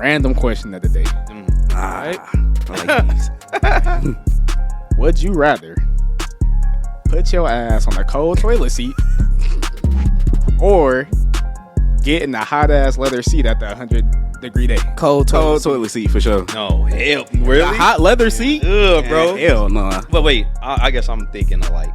random question of the day. I like these. Would you rather put your ass on a cold toilet seat or get in a hot ass leather seat at the 100-degree day? Cold toilet seat for sure. No, hell, really? A hot leather seat? Ugh, bro. Hell no. But wait, I guess I'm thinking of like,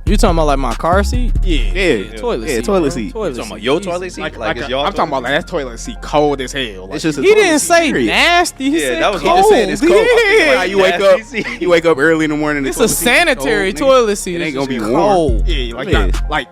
You talking about like my car seat? Yeah. Toilet seat. Toilet bro. seat. you talking about your toilet seat? Like Is y'all I'm talking about like that toilet seat cold as hell. Like, It's just a He toilet didn't seat, say period. nasty. He Yeah, said that was- He cold. just said it's cold. Yeah. Like, you wake Nasty up. seat. You wake up early in the morning. It's a sanitary toilet seat. It ain't It's gonna be just warm. cold. yeah, like Yeah. not, like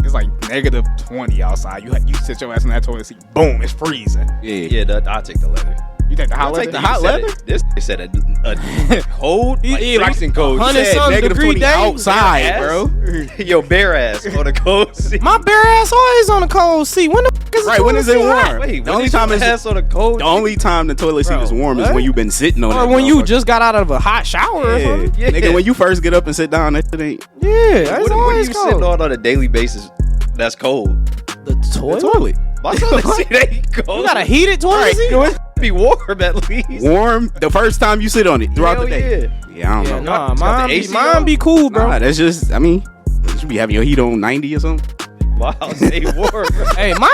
it's like negative 20 outside. You sit your ass in that toilet seat. Boom, it's freezing. Yeah. Yeah, I'll take the leather. You take the hot I'll leather? take the hot leather? This said a cold, like Yeah, like freezing cold. 100-something negative degree 20 day. outside, Ass? bro. Your bare ass on a cold seat. My bare ass always on a cold seat. When the fuck is the Right, when toilet is it seat hot? warm? Wait, The only time is it's ass on a cold. the only time the toilet seat Bro, is warm is what? when you've been sitting on it. Or when you just got out of a hot shower or Yeah. something. Yeah. Nigga, when you first get up and sit down, that shit ain't Yeah, it's What are always you cold. sitting on a daily basis? That's cold. The the toilet? toilet. My toilet seat ain't cold. You got a heated toilet seat? be warm at least. Warm the first time you sit on it throughout Hell the day. Yeah, I don't Yeah, know. nah, Got the mine be, AC mine on? be cool, bro. Nah, that's just, I mean, you should be having your heat on 90 or something. My house ain't warm. Bro. Hey, my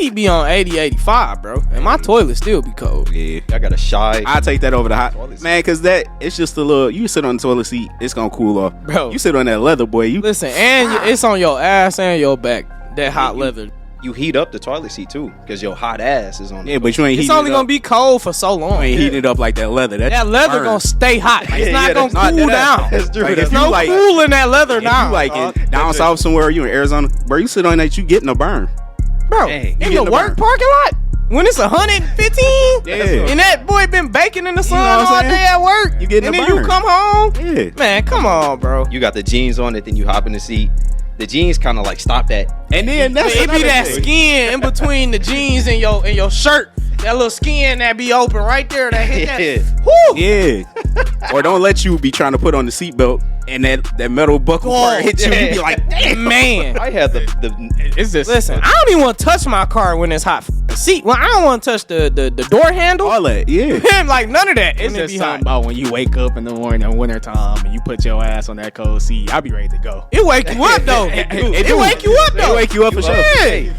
heat be on 80, 85, bro. And my toilet still be cold. Yeah. I got a shy. I take that over the hot Toilet seat. man, cause that it's just a little. You sit on the toilet seat, it's gonna cool off. Bro. You sit on that leather, boy. You Listen, and it's on your ass and your back. That hot leather. You heat up the toilet seat too, because your hot ass is on. yeah, but you ain't It's heating only it gonna up. be cold for so long. You ain't heating it up like that leather. That leather burns. gonna stay hot. Like, it's Yeah, not yeah, gonna that's cool not- down. That's true. Like, That's if you No like- cooling that leather If you down. like dog. in down south somewhere, you in Arizona, bro, you sit on that, you getting a burn. Bro, Dang. You in getting your a work burn. parking lot, when it's 115, Yeah. and that boy been baking in the sun know what I'm all saying? day at work, You getting and a then you burn. come home, Yeah. man, come on, bro. You got the jeans on it, then you hop in the seat. The jeans kind of like stop that. And then that's It be another that thing. skin in between the jeans and your shirt. That little skin that be open right there. That hit that. Whoo! Yeah. Or don't let you be trying to put on the seatbelt and that metal buckle part hit you. You be like, damn. Man. I had the It's just Listen, I don't even want to touch my car when it's hot. Seat. Well, I don't want to touch the door handle. All that, yeah. Like none of that. It's It's just be something hot. about when you wake up in the morning in wintertime and you put your ass on that cold seat. I'll be ready to go. It wake you up though. It wake you up They though. wake you up for sure. Yeah.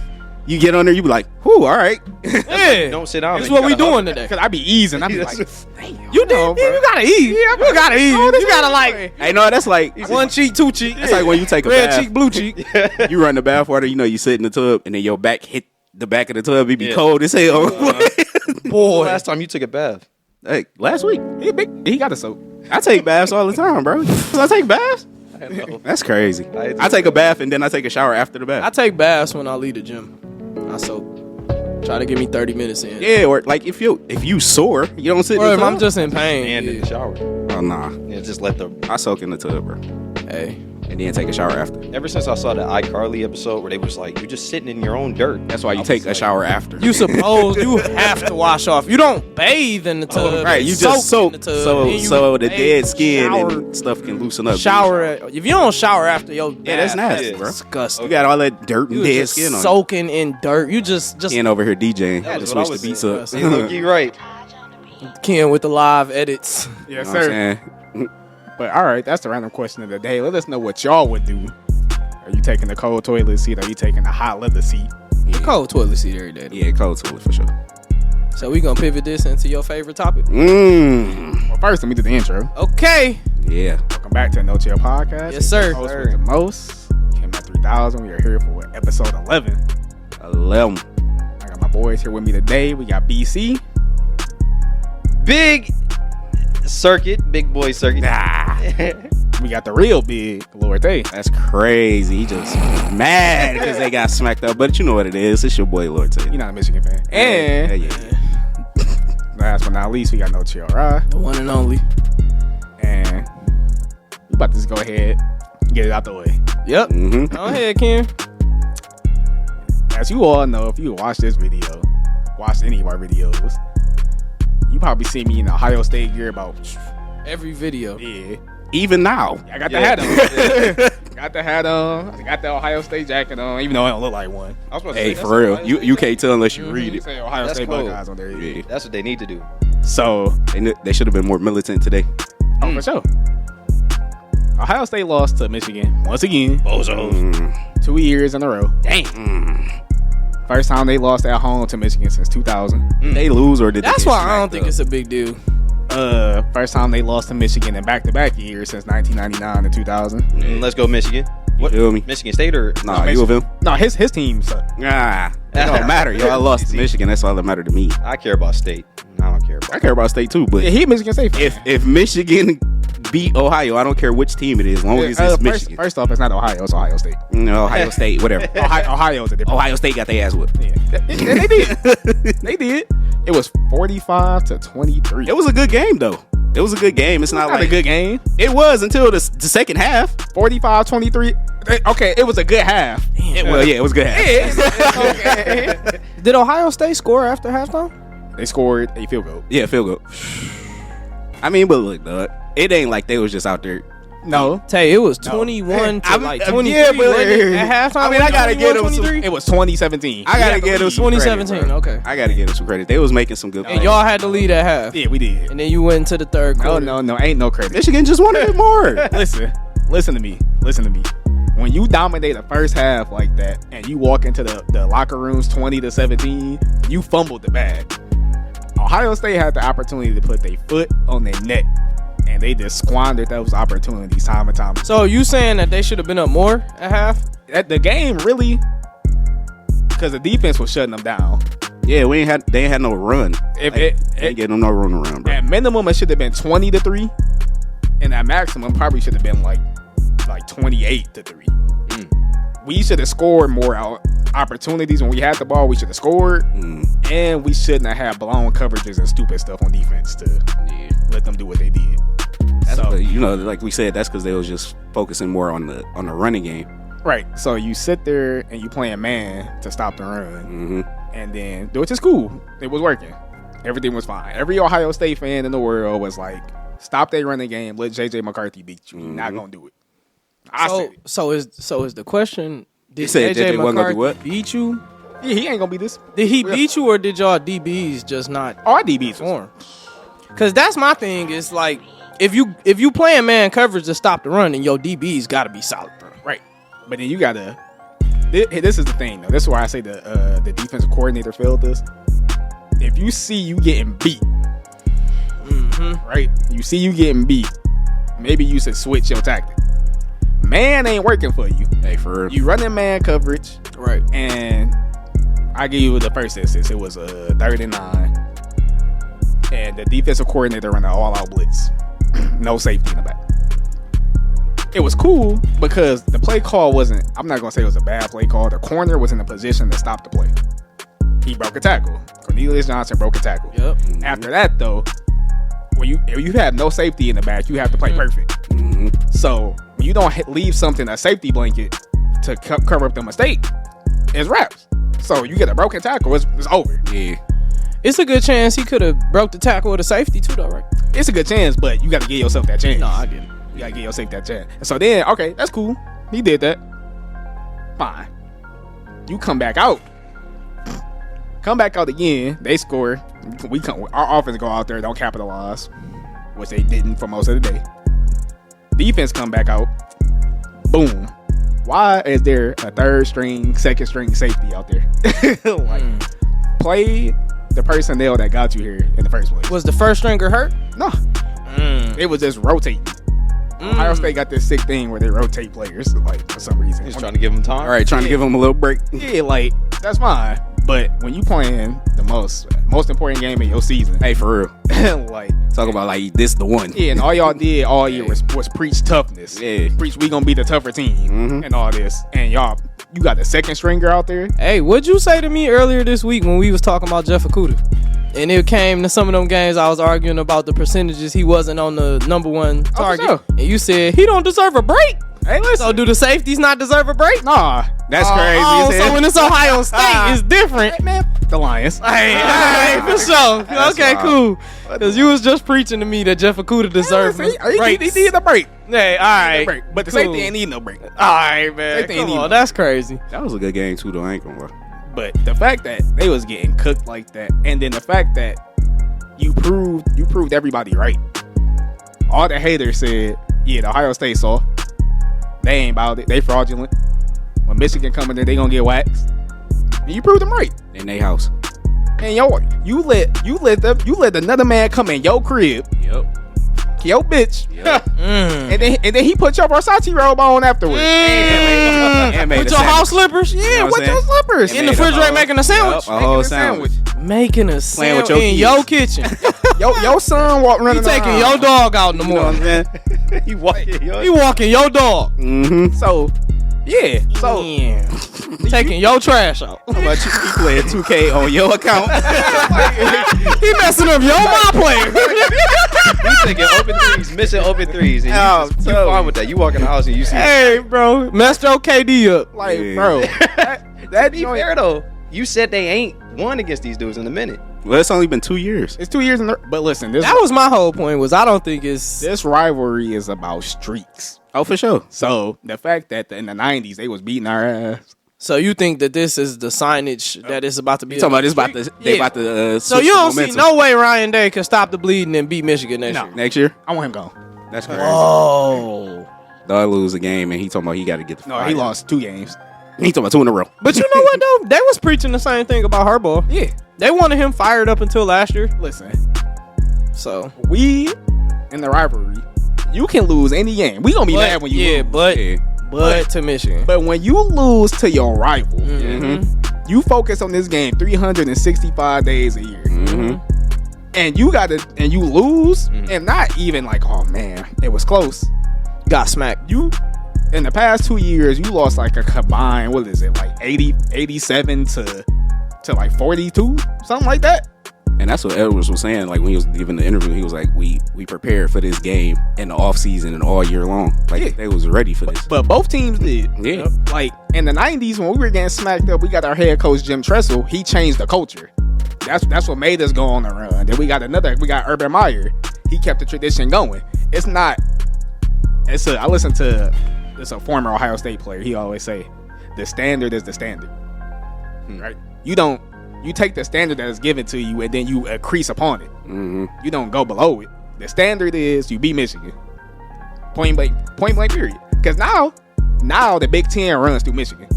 You get on there, you be like, whew, all right. Yeah. don't sit down. That's then what you we gotta doing hug. today. Cause I be easing. I be like, You did. You gotta eat. You gotta eat. You gotta like Hey, no, that's like, one cheek, two cheek. that's like when you take a red bath. cheek, blue cheek. You run the bath water, you know, you sit in the tub, and then your back hit the back of the tub. It be Yeah. cold as hell. Boy. Last time you took a bath. Hey, last week, he got a soap. I take baths all the time, bro. I take baths. I know. That's crazy. I- I take a bath and then I take a shower after the I bath. take baths when I leave the gym. I soak. Try to get me 30 minutes in. Yeah, or like if you sore, you don't sit Or in if the I'm tub. just in pain. And in yeah. the shower. Oh nah, Yeah, just let the. I soak in the tub, bro, Hey. and then take a shower after. Ever since I saw the iCarly episode where they was like, you're just sitting in your own dirt. That's why I you was take a like, shower after. You have to wash off. You don't bathe in the tub. right? You just soak in the tub, so then you so the bathe, dead skin shower, and stuff can loosen up. shower. If you don't shower after your Yeah, that's bath, nasty, Yeah. bro. disgusting. You got all that dirt and You dead just skin on. soaking in dirt. You just Ken over here DJing. That Had to was what I switch was the beats saying. up. Yeah, You look, you right. Ken with the live edits. Yes, You know what I'm sir. saying? But all right, that's the random question of the day. Let us know what y'all would do. Are you taking the cold toilet seat? Or are you taking the hot leather seat? The cold toilet seat every day. Yeah, cold toilet for sure. So we gonna pivot this into your favorite topic. Mmm. Well, first, let me do the intro. Okay. Yeah. Welcome back to No Chill Podcast. Yes, sir. Host with the most. Came at 3000. We are here for episode 11. 11. I got my boys here with me today. We got BC. Big circuit, big boy circuit. We got the real big Lord Tay. That's crazy. He just mad because they got smacked up. But you know what it is. It's your boy, Lord T. You're not a Michigan fan. And Yeah. Last but not least, we got No Chill Rye. the one and only. And we about to just go ahead and get it out the way. Yep. Mm-hmm. Go ahead, Ken. As you all know, if you watch this video, watch any of our videos, you probably see me in Ohio State gear about, Every video. yeah. Even now. I got the Yeah. hat on. Got got the hat on. I got the Ohio State jacket on, even though I don't look like one. I was supposed Hey, to say, for real, you can't tell unless you read You it. say Ohio That's State cool. Buckeyes on there. Yeah. that's what they need to do. So, They should have been more militant today. for sure. Ohio State lost to Michigan once again. Bozos. 2 years in a row. Dang. First time they lost at home to Michigan since 2000. Did they lose or did That's they get why I don't smacked think up? it's a big deal. First time they lost to Michigan in back-to-back years since 1999 and 2000. Let's go Michigan. You feel me? Michigan State or Nah, you of him? No, his team sucked. Nah, it don't matter. Y'all lost to Michigan. That's all that mattered to me. I care about State. I don't care about. I care about State too, but Yeah, he Michigan State fan. if Michigan beat Ohio, I don't care which team it is, as long as it's Michigan. First off, it's not Ohio, it's Ohio State. No, Ohio State, whatever. Ohio's a different. Ohio State got their ass whipped. Yeah. They did. They did. It was 45-23. It was a good game though. It was a good game. It's not not like a good game. It was until the second half. 45-23. Okay, it was a good half. It was a good half. Okay. Did Ohio State score after halftime? They scored a field goal. Yeah, field goal. I mean, but look, dog, it ain't like they was just out there. No. Tay, it was 21 to I'm- like yeah, 23 but- wasn't it? At halftime. I mean, I gotta get them some- 23. It was 2017. I gotta get them some 2017, credit, bro. okay. I gotta get them some credit. They was making some good And plays. y'all had to lead at half. Yeah, we did. And then you went into the third No, quarter. no, ain't no credit. Michigan just wanted it more. Listen to me. When you dominate the first half like that and you walk into the locker rooms 20-17, you fumbled the bag. Ohio State had the opportunity to put their foot on their neck, and they just squandered those opportunities time and time. So you saying that they should have been up more at half? At the game, really, because the defense was shutting them down. Yeah, they ain't had no run. If They ain't getting them no run around, bro. at minimum, it should have been 20-3, and at maximum, probably should have been like 28-3. We should have scored more opportunities when we had the ball. We should have scored, and we shouldn't have had blown coverages and stupid stuff on defense to let them do what they did. So, like we said, that's because they was just focusing more on the running game. Right. So you sit there and you playing man to stop the run, Mm-hmm. and then which is cool. It was working. Everything was fine. Every Ohio State fan in the world was like, "Stop their running game. Let JJ McCarthy beat you. You're not gonna do it." I said it. So is the question? Did said JJ JJ wasn't gonna do McCarthy what? beat you? Yeah, he ain't gonna be this. Did he beat you, or did y'all DBs just not Our DBs was perform? Because that's my thing. Is like if you playing man coverage to stop the run, then your DBs got to be solid, bro. right, but then you gotta. This is the thing, though. This is why I say the defensive coordinator failed this. If you see you getting beat, right? You see you getting beat. Maybe you should switch your tactic. Man ain't working for you. Hey, for real. You running man coverage, Right. and I give you the first instance. It was 3rd and 9, and the defensive coordinator ran an all-out blitz, no safety in the back. It was cool because the play call wasn't. I'm not gonna say it was a bad play call. The corner was in a position to stop the play. He broke a tackle. Cornelius Johnson broke a tackle. Yep. After that, though, when you have no safety in the back, you have to play perfect. So when you don't leave something a safety blanket to cover up the mistake, it's wraps. So you get a broken tackle, it's over. Yeah. It's a good chance he could have broke the tackle with a safety too, though, right? It's a good chance, but you got to give yourself that chance. No, I get it. You got to give yourself that chance. And so then, okay, that's cool. He did that. Fine. You come back out. Come back out again. They score. Our offense go out there, don't capitalize, which they didn't for most of the day. Defense come back out. Boom. Why is there a 3rd string, 2nd string safety out there? Play the personnel that got you here in the first place. Was the first stringer hurt? No. It was just rotating. Ohio State got this sick thing where they rotate players, like, for some reason. He's trying to give him time. All right, trying to give them a little break. Yeah, like, that's fine. But when you playing the most important game in your season, Hey, for real. like, Talk about like this the one. yeah, and all y'all did all year was preach toughness. Yeah. Preach we gonna be the tougher team and all this. And y'all, you got the 2nd stringer out there. Hey, what'd you say to me earlier this week when we was talking about Jeff Okudah? And it came to some of them games I was arguing about the percentages he wasn't on the number 1 target. sure. And you said, he don't deserve a break. Hey, listen. So do the safeties not deserve a break? Nah, that's crazy. Oh, as hell. so when it's Ohio State, it's different. Hey, man, the Lions. Hey, for sure. Okay, wild. cool. Because you was just preaching to me that Jeff Okuda deserved He breaks. needed a break. Hey, all right. Break. But the Cool. safety ain't need no break. All right, man. Safety ain't Come even- on, that's crazy. That was a good game too, though. I ain't gonna lie. But the fact that they was getting cooked like that, and then the fact that you proved everybody right. All the haters said, yeah, the Ohio State soft. They ain't about it. They fraudulent. When Michigan come in there, they gonna get waxed. And you proved them right. In their house. And you let another man come in your crib, Yep. your bitch, Mm. and then he put your Versace robe on afterwards. And made With a your sandwich. house slippers? know Yeah, what with I'm your saying? slippers. And In the made a refrigerator whole- making a sandwich? Yup, a whole Making a sandwich. Making a Playing sandwich with your in kids. your kitchen. Your son running You taking around. your dog out in the You know what morning. I'm saying? You walking, yo. You walking your dog. Mm-hmm. So, yeah. So, Yeah. Taking your trash out. How about you playing 2K on your account? He messing up your my player. You taking open threes, missing open threes, and Oh, you fine with that. You walk in the house and you see. Hey, bro. Messed your KD up. like, Yeah. bro, that Be joint- fair though. You said they ain't won against these dudes in a minute. Well, it's only been 2 years. It's 2 years in the. But listen, That was my whole point. Was I don't think it's. this rivalry is about streaks. Oh, for sure. So the fact that in the 90s they was beating our ass. So you think that this is the signage that it's about to be? You talking about this about to they Yeah. about to So switch you the don't see momentum. no way Ryan Day can stop the bleeding and beat Michigan next No. year. Next year? I want him gone. That's crazy. Oh. Dog lose a game and he talking about he got to get the No, fire. he lost 2 games. He talking about 2 in a row. But you know what though? They was preaching the same thing about Harbaugh. Yeah. They wanted him fired up until last year. Listen, So we in the rivalry, you can lose any game. We gonna be mad when you yeah, lose. but to Michigan. But when you lose to your rival, Mhm. you focus on this game 365 days a year. Mm-hmm. And you lose, and not even like, oh man, it was close. Got smacked. You in the past 2 years, you lost like a combined, what is it, like 87 to like 42, something like that. And that's what Edwards was saying. Like when he was giving the interview, he was like, "We prepared for this game in the off season and all year long. Like Yeah. they was ready for this." But both teams did. Yeah. Like in the 90s when we were getting smacked up, we got our head coach Jim Tressel. He changed the culture. That's what made us go on the run. Then we got Urban Meyer. He kept the tradition going. I listened to a former Ohio State player. He always say, the standard is the standard. Right? You take the standard that is given to you and then you increase upon it. Mm-hmm. You don't go below it. The standard is you beat Michigan. Point blank period. Because now the Big Ten runs through Michigan.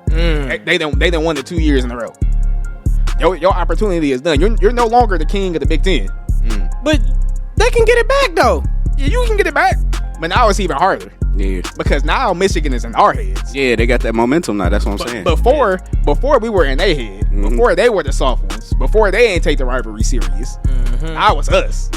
They done won it 2 years in a row. Your opportunity is done. You're no longer the king of the Big Ten. But they can get it back though. Yeah, you can get it back, but now it's even harder Yeah. because now Michigan is in our heads. Yeah, they got that momentum now. That's what I'm saying. Before we were in their head, before they were the soft ones, before they ain't take the rivalry serious, now it's us.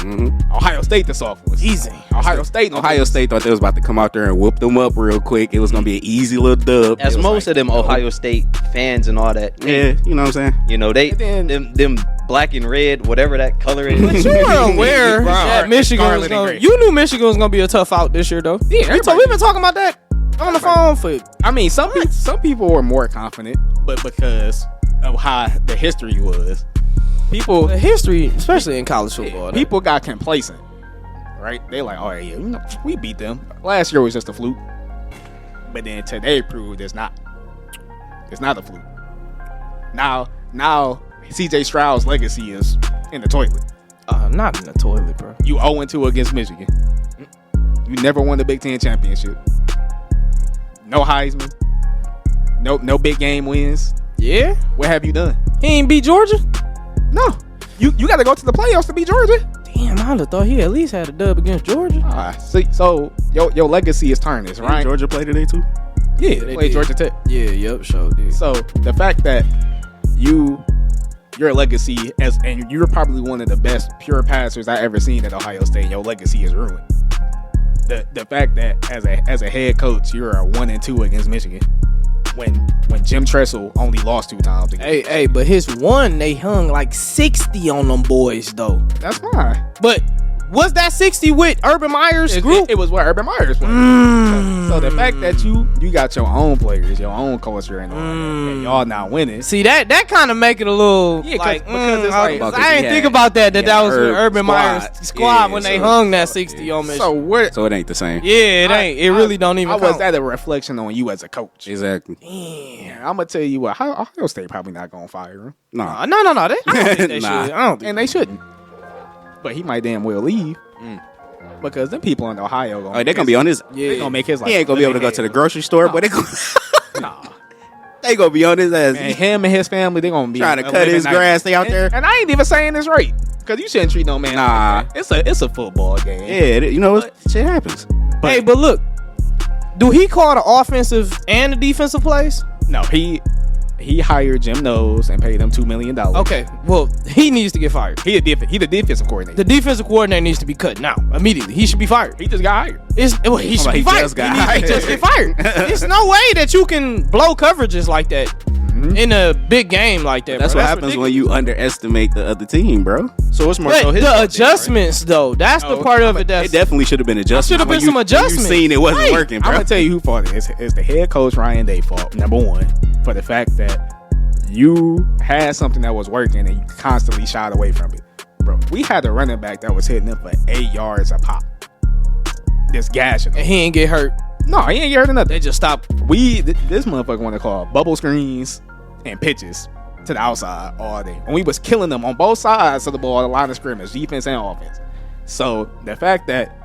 Ohio State the soft ones. Easy. Ohio State State thought they was about to come out there and whoop them up real quick. It was gonna be an easy little dub. As It was most like, of them Ohio State fans and all that. Yeah, you know what I'm saying. You know, they And then- them black and red, whatever that color is. But you were aware that Michigan was Scarlet and gonna. gray. You knew Michigan was gonna be a tough out this year though. Yeah, So we've been talking about that on the phone for. I mean, some people were more confident, but because of how the history was, people The history, especially in college football. people got complacent, right? They like, oh yeah, we beat them. Last year was just a fluke, but then today proved it's not a fluke. Now C.J. Stroud's legacy is in the toilet. Not in the toilet, bro. You 0-2 against Michigan. You never won the Big Ten championship. No Heisman. No big game wins. Yeah, What have you done? he ain't beat Georgia. No. You got to go to the playoffs to beat Georgia. Damn, I'd have thought he at least had a dub against Georgia. See, so your legacy is tarnished, right? Georgia played today too. Yeah, they They played did. Georgia Tech. Yeah, yep, sure did. So the fact that your legacy and you're probably one of the best pure passers I ever seen at Ohio State, your legacy is ruined. The fact that as a head coach you're a 1-2 against Michigan when Jim Tressel only lost 2 times against Hey, but his one, they hung like 60 on them boys though. That's fine. But Was that 60 with Urban Meyer's group? It was what Urban Meyer's was. So the fact that you got your own players, your own culture, and y'all not winning. See, that kind of make it a little because it's like I didn't think about that was with Urban Meyer's squad when they hung that 60 on Mission. So it ain't the same. Yeah, it ain't. It really don't even. Was that a reflection on you as a coach? Exactly. Damn. I'm gonna tell you what. Ohio State probably not gonna fire him. No. I don't think they should. I don't think and they shouldn't. But he might damn well leave. Because them people in Ohio they're gonna be on his. Yeah, they gonna make his life. He ain't gonna be able to go to the grocery store, but they gonna be on his ass. And him and his family, they gonna be trying to cut his grass. They out there, and I ain't even saying this right because you shouldn't treat no man. Nah, like it's a football game. Yeah, shit happens. But look, do he call the offensive and the defensive plays? No, he hired Jim Knowles and paid him $2 million. Okay, well, he needs to get fired. He the defensive coordinator. The defensive coordinator needs to be cut now, immediately. He should be fired. He just got hired. He should be fired. He just get fired. There's no way that you can blow coverages like that in a big game like that. That's bro. what happens when you underestimate the other team, bro. So it's more but so his the adjustments, though. That's the part of it. It definitely should have been adjustments. Should have been some adjustments. You seen it wasn't working, bro. I'm gonna tell you who fault it is. It's the head coach Ryan Day fault. Number one, for the fact that you had something that was working and you constantly shied away from it. Bro, we had a running back that was hitting them for 8 yards a pop. Just gashing them. And he ain't get hurt. No, he ain't get hurt or nothing. They just stopped. This motherfucker want to call bubble screens and pitches to the outside all day. And we was killing them on both sides of the ball, the line of scrimmage, defense and offense. So the fact that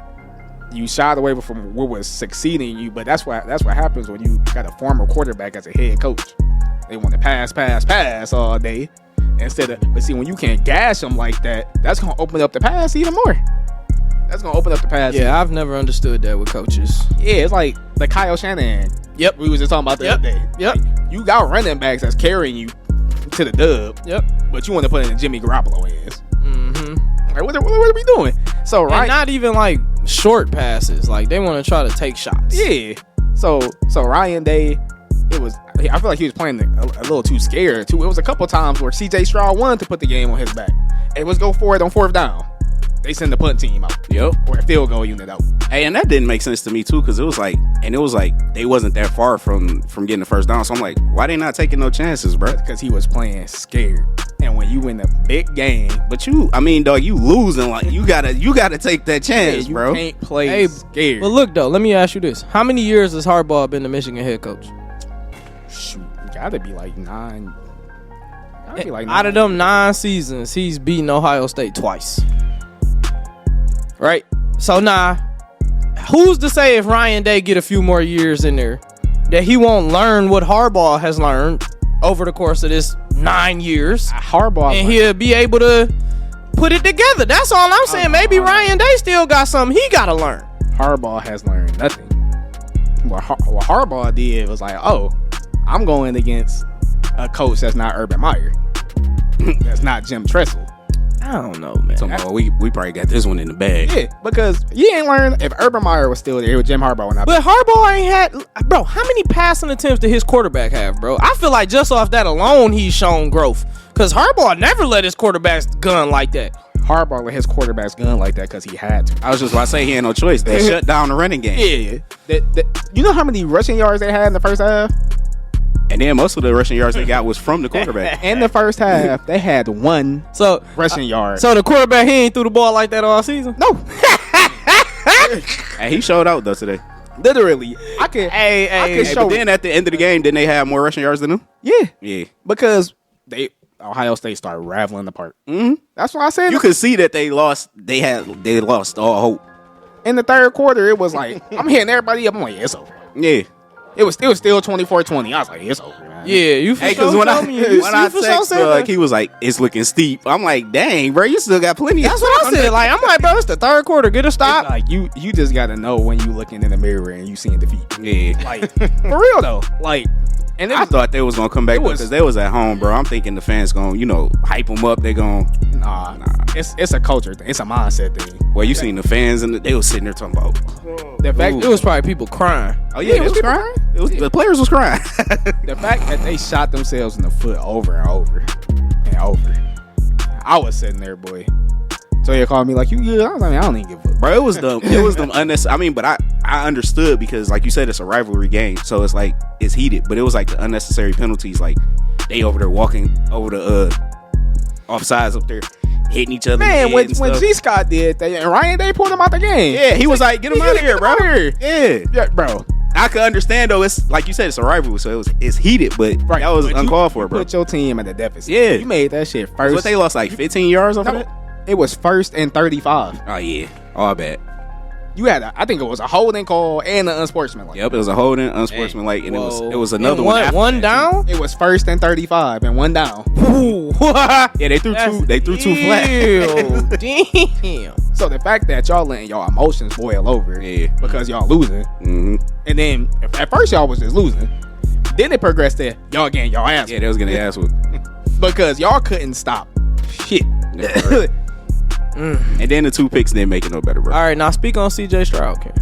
you shied away from what was succeeding you, but that's what happens when you got a former quarterback as a head coach. They want to pass all day but see, when you can't gash them like that, that's going to open up the pass even more. That's going to open up the pass. Yeah, I've never understood that with coaches. Yeah, it's like the Kyle Shanahan. Yep. We was just talking about the other day. Yep. Like, you got running backs that's carrying you to the dub. Yep. But you want to put it in Jimmy Garoppolo hands. Mm-hmm. Like, what are we doing? So, right. And not even like short passes. Like, they want to try to take shots. Yeah. So Ryan Day, I feel like he was playing a little too scared too. It was a couple times where CJ Stroud wanted to put the game on his back. It was go for it on 4th down. They send the punt team out. Yep. Or a field goal unit out. Hey, and that didn't make sense to me too, because it was like they wasn't that far from getting the first down. So I'm like, why they not taking no chances, bro? Because he was playing scared. And when you win a big game, but you losing, like you gotta take that chance, you bro. Can't play scared. But look though, let me ask you this: how many years has Harbaugh been the Michigan head coach? Shoot, gotta be like 9. Out of them 9 seasons, he's beaten Ohio State twice. Right? So now, who's to say if Ryan Day get a few more years in there that he won't learn what Harbaugh has learned over the course of this 9 years? And he'll be able to put it together. That's all I'm saying. Maybe Ryan Day still got something he got to learn. Harbaugh has learned nothing. What Harbaugh did was like, I'm going against a coach that's not Urban Meyer. That's not Jim Tressel. I don't know, man. So we probably got this one in the bag. Yeah, because you ain't learned. If Urban Meyer was still there, Jim Harbaugh would not. But Harbaugh ain't had, bro. How many passing attempts did his quarterback have, bro? I feel like just off that alone, he's shown growth. Because Harbaugh never let his quarterbacks gun like that. Harbaugh let his quarterbacks gun like that because he had to. I was just about to say he had no choice. They shut down the running game. Yeah. You know how many rushing yards they had in the first half? And then most of the rushing yards they got was from the quarterback. In the first half, they had 1 rushing yard. So the quarterback, he ain't threw the ball like that all season? No. And he showed out though today. Literally. I could show. But then at the end of the game, didn't they have more rushing yards than him? Yeah. Because Ohio State started rattling apart. Mm-hmm. That's what I said. You could see that they lost. They lost all hope. In the third quarter, it was like, I'm hitting everybody up. I'm like, it's over. Yeah. It was still 24-20. I was like, it's over, man. Yeah, you for sure when told me. I text, he was like, it's looking steep. I'm like, dang, bro, you still got plenty. That's what I said. Like, I'm like, bro, it's the third quarter. Get a stop. It's like you just gotta know when you looking in the mirror and you seeing defeat. Yeah, like for real though. Like, and I thought they was gonna come back because they was at home, bro. I'm thinking the fans gonna, hype them up. They gonna nah. It's a culture thing. It's a mindset thing. Well, you seen the fans and they was sitting there talking about. The fact it was probably people crying. Oh yeah, it was crying. The players was crying. The fact that they shot themselves in the foot over and over and over. I was sitting there, boy. So he called me like, you good? I was like, I don't even give a fuck. Bro, it was them unnecessary. I mean, but I understood because, like you said, it's a rivalry game, so it's like it's heated. But it was like the unnecessary penalties, like they over there walking over the offsides up there, hitting each other. Man, when G Scott did that, and Ryan Day pulled him out the game. Yeah, he was like, get him out of here, bro. Yeah, bro. I could understand though. It's like you said, it's a rivalry, so it's heated, but that was uncalled for, bro. Put your team at the deficit. Yeah, you made that shit first. What they lost like 15 yards off of that? It was 1st and 35. Oh yeah, all bad. You had I think it was a holding call and an unsportsmanlike. Yep, it was a holding, unsportsmanlike, and it was another one down. It was 1st and 35 and 1 down. Ooh, yeah, they threw two flat. Damn. So the fact that y'all letting y'all emotions boil over, because y'all losing, and then at first y'all was just losing, then it progressed to y'all getting y'all ass. Yeah, they was getting ass whooped because y'all couldn't stop shit. And then the 2 picks didn't make it no better, bro. All right, now speak on CJ Stroud, Ken.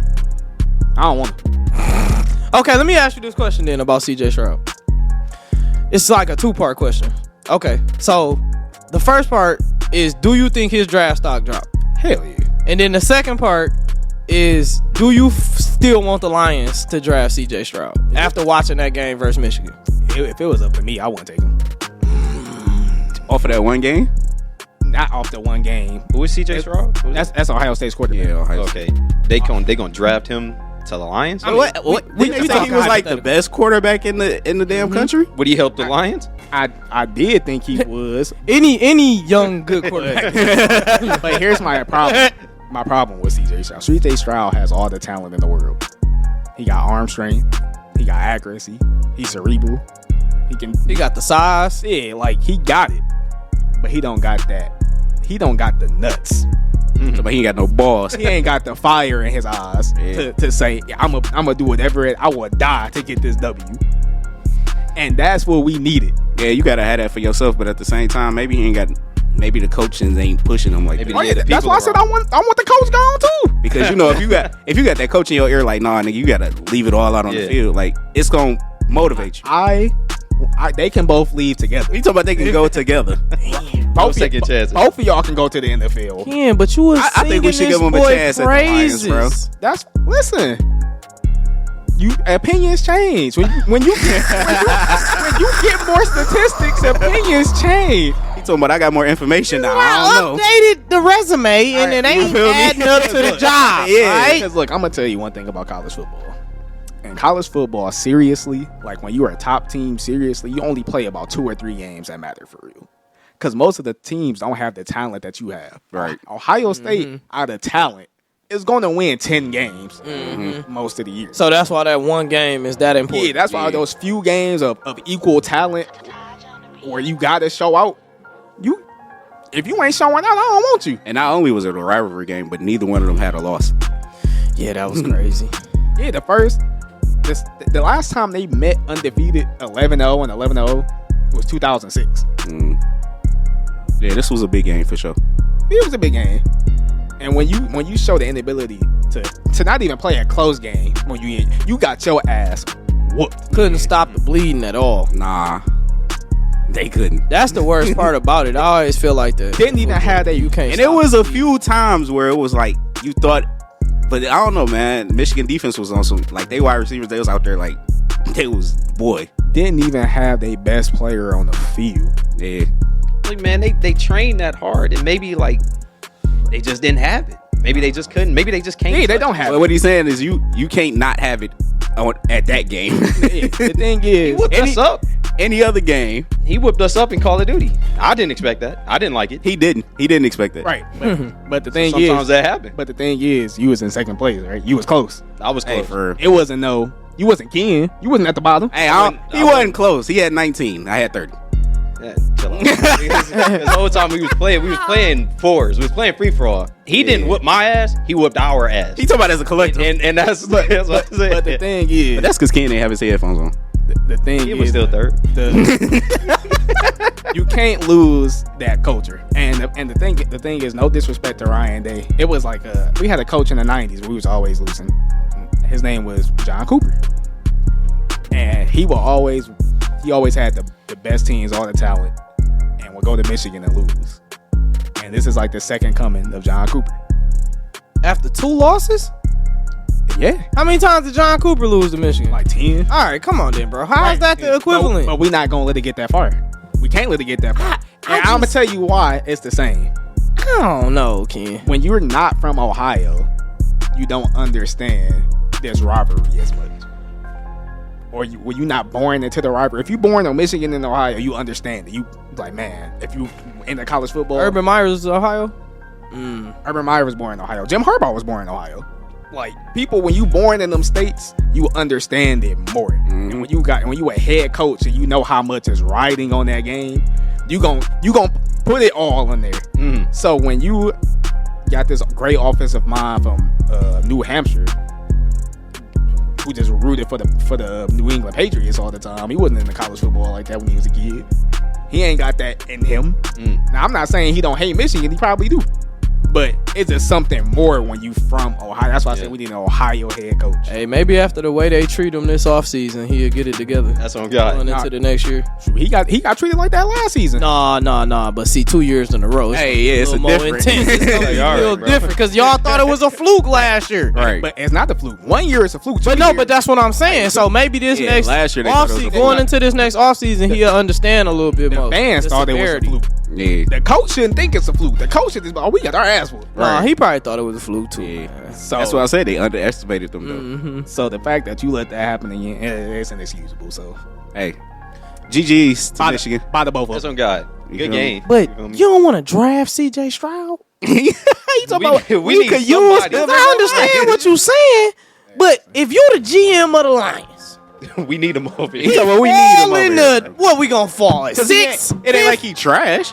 I don't want to. Okay, let me ask you this question then about CJ Stroud. It's like a 2-part question. Okay, so the first part is, do you think his draft stock dropped? Hell yeah. And then the second part is, do you still want the Lions to draft CJ Stroud after watching that game versus Michigan? If it was up to me, I wouldn't take him. Off of that one game? Not off the one game. Who is CJ Stroud? That's Ohio State's quarterback. Yeah, Ohio State. Okay. They gonna draft him to the Lions? I mean, what you think he was like the best quarterback in the damn country? Would he help the Lions? I did think he was. Any young good quarterback. But here's my problem. My problem with CJ Stroud. CJ Stroud has all the talent in the world. He got arm strength. He got accuracy. He's cerebral. He got the size. Yeah, like he got it. But he don't got that. He don't got the nuts. But he ain't got no balls. He ain't got the fire in his eyes to say, I'm gonna do whatever I will die to get this W. And that's what we needed. Yeah, you gotta have that for yourself, but at the same time, maybe he ain't got. Maybe the coaches ain't pushing him like that. That's why I said I want the coach gone too. Because you know if you got that coach in your ear, like, nah, nigga, you gotta leave it all out on the field. Like, it's gonna motivate you. They can both leave together. You talking about they can go together? Both of y'all can go to the NFL. Yeah, but you was I think we should give them a chance at the Lions, bro. Listen. Opinions change when you get more statistics. Opinions change. He talking about I got more information now. I don't know. Updated the resume and it ain't adding up to the job. Yeah, because look, I'm gonna tell you one thing about college football. In college football, seriously, like when you are a top team, seriously, you only play about 2 or 3 games that matter for real. Because most of the teams don't have the talent that you have. Right. Ohio State, out of talent, is going to win 10 games most of the year. So that's why that one game is that important. Yeah, that's why those few games of equal talent where you got to show out. If you ain't showing out, I don't want you. And not only was it a rivalry game, but neither one of them had a loss. Yeah, that was crazy. Yeah, the last time they met undefeated 11-0 and 11-0 was 2006. Yeah, this was a big game for sure. It was a big game. And when you show the inability to not even play a close game, when you got your ass whooped. Couldn't stop the bleeding at all. Nah. They couldn't. That's the worst part about it. I always feel like that. Didn't even have that. You can't. And it was a few times where it was like you thought. But I don't know, man. Michigan defense was on some, like, they wide receivers, they was out there like, they was, boy. Didn't even have their best player on the field. Yeah. Like, man, they trained that hard, and maybe, like, they just didn't have it. Maybe they just couldn't. Maybe they just can't. Yeah, they don't have it. What he's saying is you can't not have it at that game. The thing is, he whooped us up. Any other game. He whipped us up in Call of Duty. I didn't expect that. I didn't like it. He didn't expect that. Right. But the thing is, sometimes that happened. But the thing is, you was in second place, right? You was close. I was close. It wasn't you wasn't Ken. You wasn't at the bottom. Hey, he wasn't close. He had 19. I had 30. Yeah, chill out. The whole time we was playing fours. We was playing free for all. He didn't whoop my ass. He whooped our ass. He talking about as a collective. And that's what I said. But the thing is, but that's because Ken didn't have his headphones on. The thing he was still third. You can't lose that culture. And the thing is, no disrespect to Ryan Day. It was like we had a coach in the 90s where we was always losing. His name was John Cooper. And he always had the best teams, all the talent, and would go to Michigan and lose. And this is like the second coming of John Cooper. After 2 losses? Yeah. How many times did John Cooper lose to Michigan? Like 10. All right, come on then, bro. How is that the equivalent? But we're not going to let it get that far. We can't let it get that far. And I'm going to tell you why it's the same. I don't know, Ken. When you're not from Ohio, you don't understand this rivalry as much. Or when you're not born into the rivalry. If you're born in Michigan and Ohio, you understand it. You like, man, if you into college football. Urban Meyer is Ohio? Urban Meyer was born in Ohio. Jim Harbaugh was born in Ohio. Like, people, when you born in them states, you understand it more. And when you a head coach and you know how much is riding on that game, you gon' put it all in there. So when you got this great offensive mind from New Hampshire, who just rooted for the New England Patriots all the time, he wasn't into college football like that when he was a kid. He ain't got that in him. Now, I'm not saying he don't hate Michigan. He probably do. But it's just something more when you from Ohio. That's why I said we need an Ohio head coach. Hey, maybe after the way they treat him this offseason, he'll get it together. That's on God. Going into the next year. He got treated like that last season. Nah. But see, 2 years in a row. It's a more different. intense. It's gonna be a little different because y'all thought it was a fluke last year. Right. But it's not the fluke. 1 year is a fluke. But no, but that's what I'm saying. So maybe this next last year they thought it was a offseason, fluke. going into this next offseason, he'll understand a little bit more. The fans thought it was a severity. fluke. Yeah. The coach shouldn't think it's a fluke. The coach should just, we got our ass whooped. Nah, he probably thought it was a fluke too. Yeah. So That's why I said they underestimated them though. So the fact that you let that happen again, it's inexcusable. So Hey, GG's to Michigan. By the both of That's them. on God. You Good feel me? game. But feel me? you don't want to draft C.J. Stroud? You talking about we need could somebody. use I understand what you're saying, but if you're the GM of the Lions, we need him over You here. talking about we need him fall in over the what we gonna fall at 6? It ain't like he trash.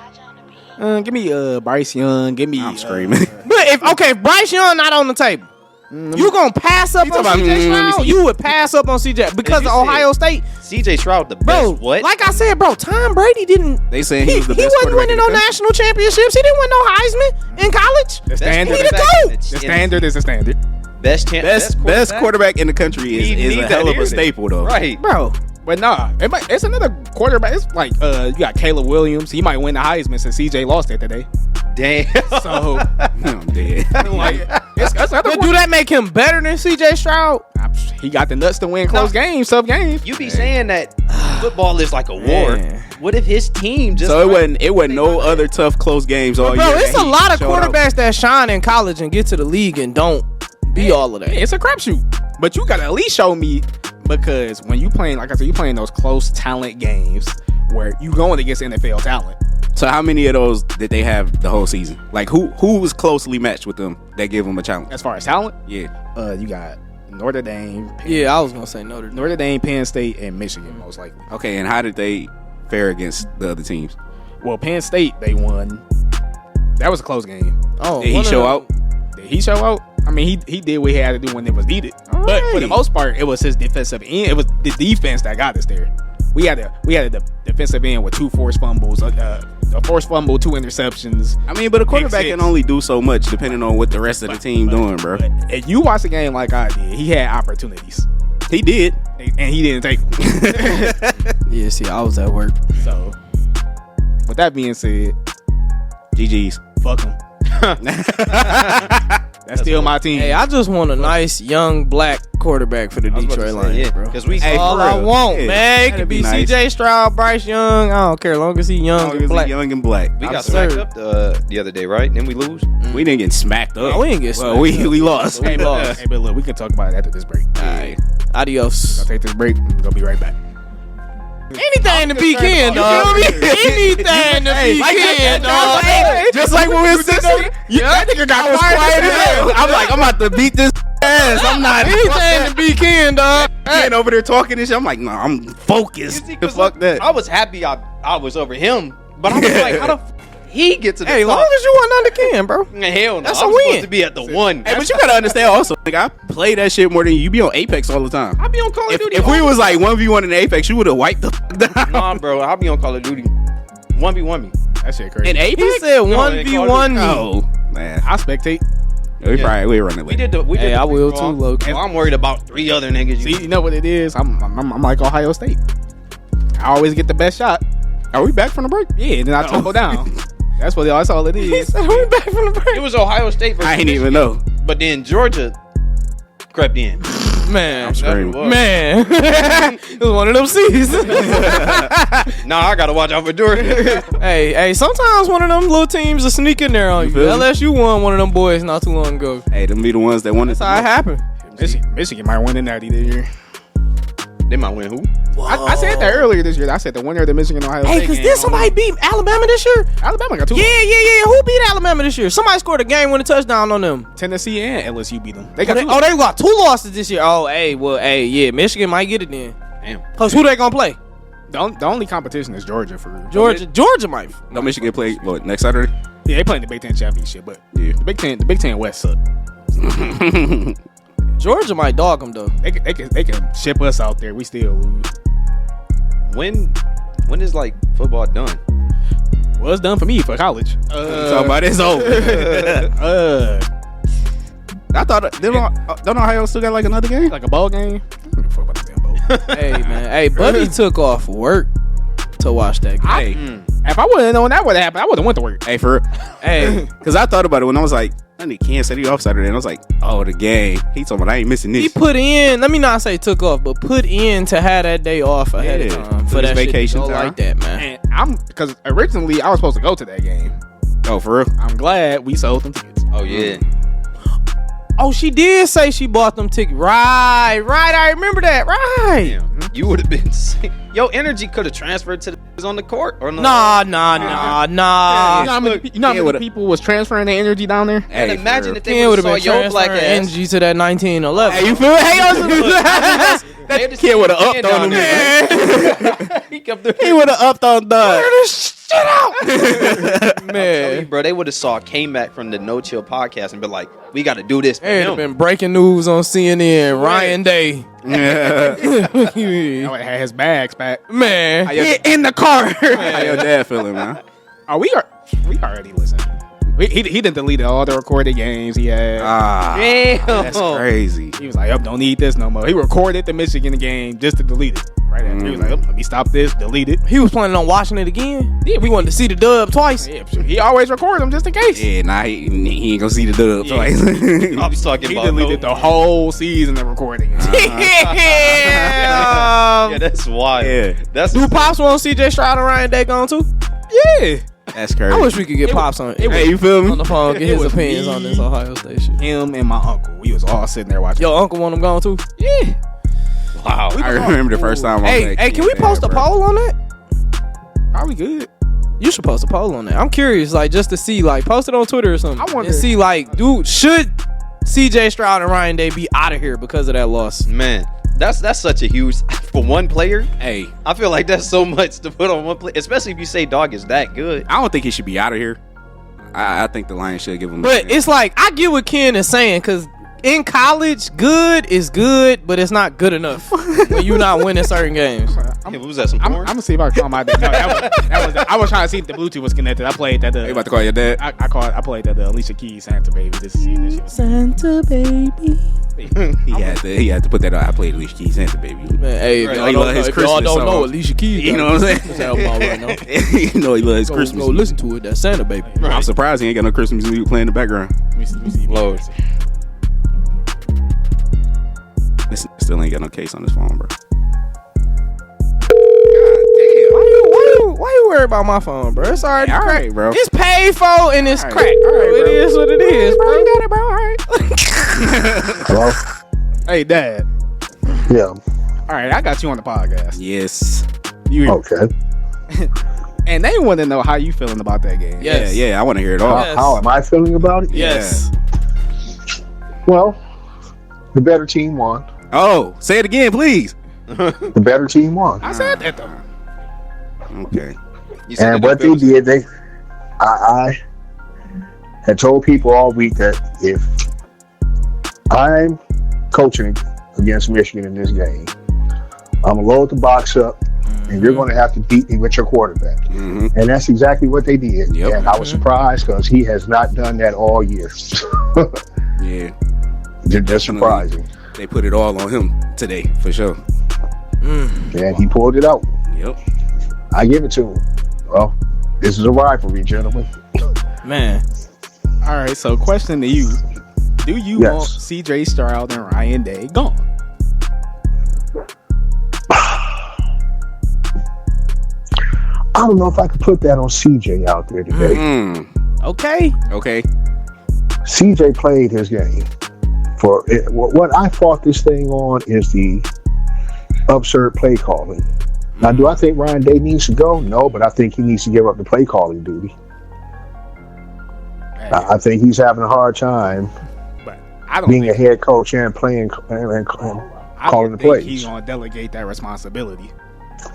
Give me Bryce Young. Give me. I'm screaming. But if Bryce Young not on the table, you gonna pass up on talking about, C.J. let me Stroud? see. You would pass up on C.J. because You of said- Ohio State, CJ Stroud, the bro. best. What? Like I said, bro, Tom Brady didn't. They saying he was the best wasn't quarterback winning in the no country. national championships. He didn't win no Heisman in college. The standard. He the GOAT. The standard is the standard. Best quarterback in the country is Need a that hell of here a then. staple though. Right. Bro. But nah, it's another quarterback. It's like you got Caleb Williams. He might win the Heisman since CJ lost it today. Damn. So I'm dead. like, it's another But do that make him better than C.J. Stroud? He got the nuts to win close games, tough games. You be saying that football is like a war. Man. What if his team just? So it wasn't no other tough close games all Bro, year. it's that a he lot of showed out. quarterbacks that shine in college and get to the league and don't be all of that. It's a crapshoot. But you gotta at least show me, because when you playing, like I said, you playing those close talent games where you going against NFL talent. So how many of those did they have the whole season? Like who was closely matched with them that gave them a challenge? As far as talent, Yeah. you got Notre Dame, Yeah, I was gonna say Notre Dame. Notre Dame, Penn State, and Michigan most likely. Okay, and how did they fare against the other teams? Well, Penn State, they won. That was a close game. Oh, Did he one of show the- out? Did he show out? I mean, he did what he had to do when it was needed. But for the right. most part, it was his defensive end. It was the defense that got us there. We had a defensive end with 2 forced fumbles, a forced fumble, 2 interceptions. I mean, but a quarterback Pick can six. only do so much depending on what the rest of the team doing, bro. But if you watch the game like I did, he had opportunities, He did. and he didn't take them. Yeah, see, I was at work. So, with that being said, GG's. fuck him. That's still my team. Hey, I just want a nice young black quarterback for the was about to Detroit say, Lions, yeah, bro. 'cause we- That's Hey, all for I real. want, Yeah, man. It that'd could be be nice. C.J. Stroud, Bryce Young. I don't care, as long as he's young and black. Young and black. We got Yes, smacked sir. up the other day, right? Then we lose. We didn't get smacked up. No, we didn't get Well, smacked we lost. Hey, but look, we can talk about it after this break. Alright. Adios. I'll take this break. I'm gonna be right back. Anything to be Ken, dog. Anything to be Ken, dog. Just like when we were sitting there, that nigga got quiet as hell. I'm like, I'm about to beat this ass. I'm not Anything to be Ken, dog. getting over there talking and shit. I'm like, nah, I'm focused. Fuck that. I was happy I was over him, but I was like, how the he get to the Hey, as top? long as you wasn't under Ken, bro. Hell no. That's I a was win. supposed to be at the 1. Hey, but you gotta understand also, like I play that shit more than you. You be on Apex all the time. I be on Call of Duty. If we was like 1v1 in Apex, you would have wiped the fuck down. Nah, bro, I'll be on Call of Duty. 1v1 me. That shit crazy. In Apex? He said No, 1v1 me. Oh, man. I spectate. We run it We later. did the. Hey, I will free-for-all. too, low-key. So I'm worried about 3 other niggas. See, you know what it is? I'm like Ohio State. I always get the best shot. Are we back from the break? Yeah, then I tumble down. That's all it is. We back from the break. It was Ohio State versus I ain't even know. But then Georgia crept in. Man, I'm screaming. man, it was one of them seasons. Nah, I gotta watch out for Georgia. hey, sometimes one of them little teams will sneak in there on you. feel me? LSU won one of them boys not too long ago. Hey, them be the ones that won it. That's how it happened. Michigan might win the Natty this year. They might win who? I said that earlier this year. I said the winner of the Michigan Ohio Hey, State because game. did somebody beat Alabama this year? Alabama got 2. Yeah. Who beat Alabama this year? Somebody scored a game-winning touchdown on them. Tennessee and LSU beat them. They got They got 2 losses this year. Yeah, Michigan might get it then. Damn. Because who they gonna play? The only competition is Georgia for Georgia might. No, Michigan play next Saturday. Yeah, they playing the Big Ten championship, but Yeah. the Big Ten West suck. Georgia might dog them though. They can ship us out there. We still lose. When is like football done? Well, it's done for me for college. Talking about it's over. I thought don't Ohio still got like another game? Like a ball game. I don't give a fuck about the damn bowl. Hey man, hey, Buddy took off work to watch that game. If I wouldn't have known that would have happened, I would have went to work. Hey, for Hey, because I thought about it when I was like, I need Kansas City off Saturday, and I was like, oh, the game. He told me I ain't missing he this. put in. Let me not say took off, but put in to have that day off ahead of time for Took his that vacation shit to go time. like that, man. And I'm because originally I was supposed to go to that game. Oh, for real? I'm glad we sold them tickets. Oh yeah. Oh, she did say she bought them tickets. Right. I remember that. Right. Damn. You would have been sick. Yo, energy could have transferred to the on the court or no? Nah. You know how many people was transferring their energy down there? And Hey, imagine for if Ken they would would have have saw been your black transferring ass. energy to that 1911. Hey, you feel me? That kid would have upped on him, man. He kept the He would have upped on Doug. man. bro. They would have saw K-Mac from the No Chill podcast and be like, "We got to do this." For It would him. have been breaking news on CNN. Ryan Day. Yeah. I would have had his bags back. Man. In the car. How your dad feeling, man? Oh, we already listened. He didn't delete all the recorded games he had. Damn. That's crazy. He was like, "Don't need this no more." He recorded the Michigan game just to delete it. Right after. He was like, "Let me stop this, delete it." He was planning on watching it again. Yeah, We wanted to see the dub twice. Yeah, sure. He always records them just in case. Yeah, nah, he ain't gonna see the dub twice. I was talking He about deleted the whole season of recording. Yeah, that's wild. Yeah. That's Do Pops want CJ Stroud and Ryan Day gone too? Yeah. That's crazy. I wish we could get Pops on Hey, you feel on me? the phone, get It his was opinions me. on this Ohio State shit. Him and my uncle. We was all sitting there watching. Your uncle want him gone too? Yeah. wow. I remember the first time. Hey, can we post a poll on that? Probably good. You should post a poll on that. I'm curious, like, just to see, like, post it on Twitter or something. I wonder- and see, like, dude, should CJ Stroud and Ryan Day be out of here because of that loss? Man, that's such a huge for one player. Hey, I feel like that's so much to put on one player, especially if you say dog is that good. I don't think he should be out of here. I think the Lions should give him. But it's like, I get what Ken is saying, because in college, good is good, but it's not good enough when you're not winning certain games. Hey, what was that? Some I'm porn? gonna see if I can call my dad. No, that was I was trying to see if the Bluetooth was connected. I played that. you about to call your dad? I played that Alicia Keys Santa Baby. This is this shit. Santa baby. He had to put that out. I played Alicia Keys Santa Baby. Man, hey, Right, y'all he don't, love his if y'all Christmas don't know song. Alicia Keys. You know what I'm saying? That's album out right now. You know he loves his Go, Christmas. go listen to it. That Santa Baby. I'm surprised he ain't got no Christmas music playing in the background. Let me see. Lord. Still ain't got no case on his phone, bro. Why you worry about my phone, bro? It's already All cracked, right, bro. It's paid for and it's All right. cracked. All right, It bro. is what it is, bro. You got it, bro. All right. Hello? Hey, Dad. Yeah. All right, I got you on the podcast. Yes. You here. Okay. And they want to know how you feeling about that game. Yes. Yeah. I want to hear it all. Yes. How am I feeling about it? Yes. Well, the better team won. Oh, say it again, please. The better team won. I said that though. Okay. You said And that what they did, I had told people all week that if I'm coaching against Michigan in this game, I'm going to load the box up and you're going to have to beat me with your quarterback. Mm-hmm. And that's exactly what they did. Yep. And I was surprised because he has not done that all year. Yeah. Just surprising. They put it all on him today, for sure. And he pulled it out. Yep. I give it to him. Well, this is a rivalry, gentlemen. Man. All right, so question to you. Do you Yes. want CJ Stroud and Ryan Day gone? I don't know if I could put that on CJ out there today. Okay. Okay. CJ played his game. For it, what I fought this thing on is the absurd play calling. Now, do I think Ryan Day needs to go? No, but I think he needs to give up the play calling duty. I think he's having a hard time But I don't being think, a head coach and playing and I calling don't the think plays. he's gonna delegate that responsibility.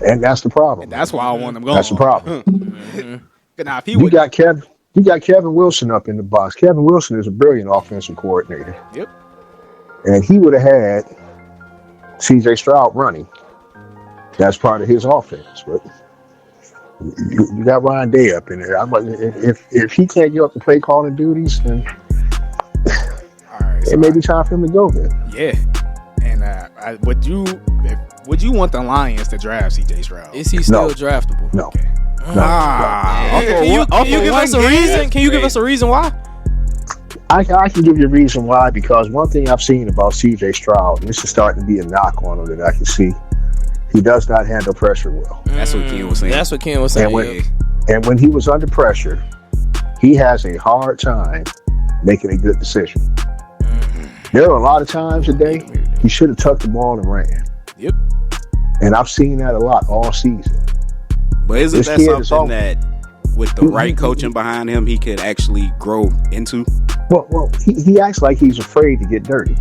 And that's the problem. And that's why I want him gone. That's the problem. Now, if he You would, got Kevin Wilson up in the box. Kevin Wilson is a brilliant offensive coordinator. Yep. And he would have had CJ Stroud running. That's part of his offense. But you got Ryan Day up in there. I'm like, if he can't give up the play calling duties, then all right, it may be time for him to go then. yeah. And would you want the Lions to draft CJ Stroud? Is he still No. draftable? No. Okay. Can you give us a reason? Can you give us a reason why? I can give you a reason why, because one thing I've seen about CJ Stroud, and this is starting to be a knock on him that I can see, he does not handle pressure well. That's what Ken was saying. That's what Ken was saying. And when he was under pressure, he has a hard time making a good decision. There are a lot of times today he should have tucked the ball and ran. Yep. And I've seen that a lot all season. But isn't This that kid is something that, with the right coaching behind him, he could actually grow into? Well, he acts like he's afraid to get dirty.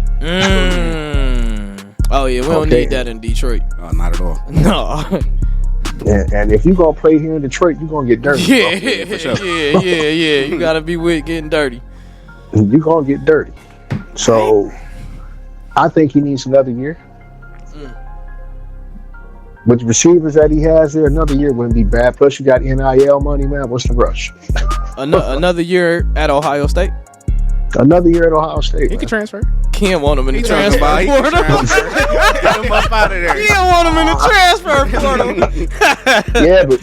Oh yeah, we don't need that in Detroit. Oh, not at all. No. And if you're going to play here in Detroit, you're going to get dirty. Yeah, for sure. yeah. You gotta be with getting dirty. You're going to get dirty. So I think he needs another year. With the receivers that he has there, another year wouldn't be bad. Plus, you got NIL money, man. What's the rush? Another year at Ohio State. Another year at Ohio State. He can transfer. Can't want him in the He transfer talking about portal. Get him up out of there. Can't want him in the transfer portal. Yeah, but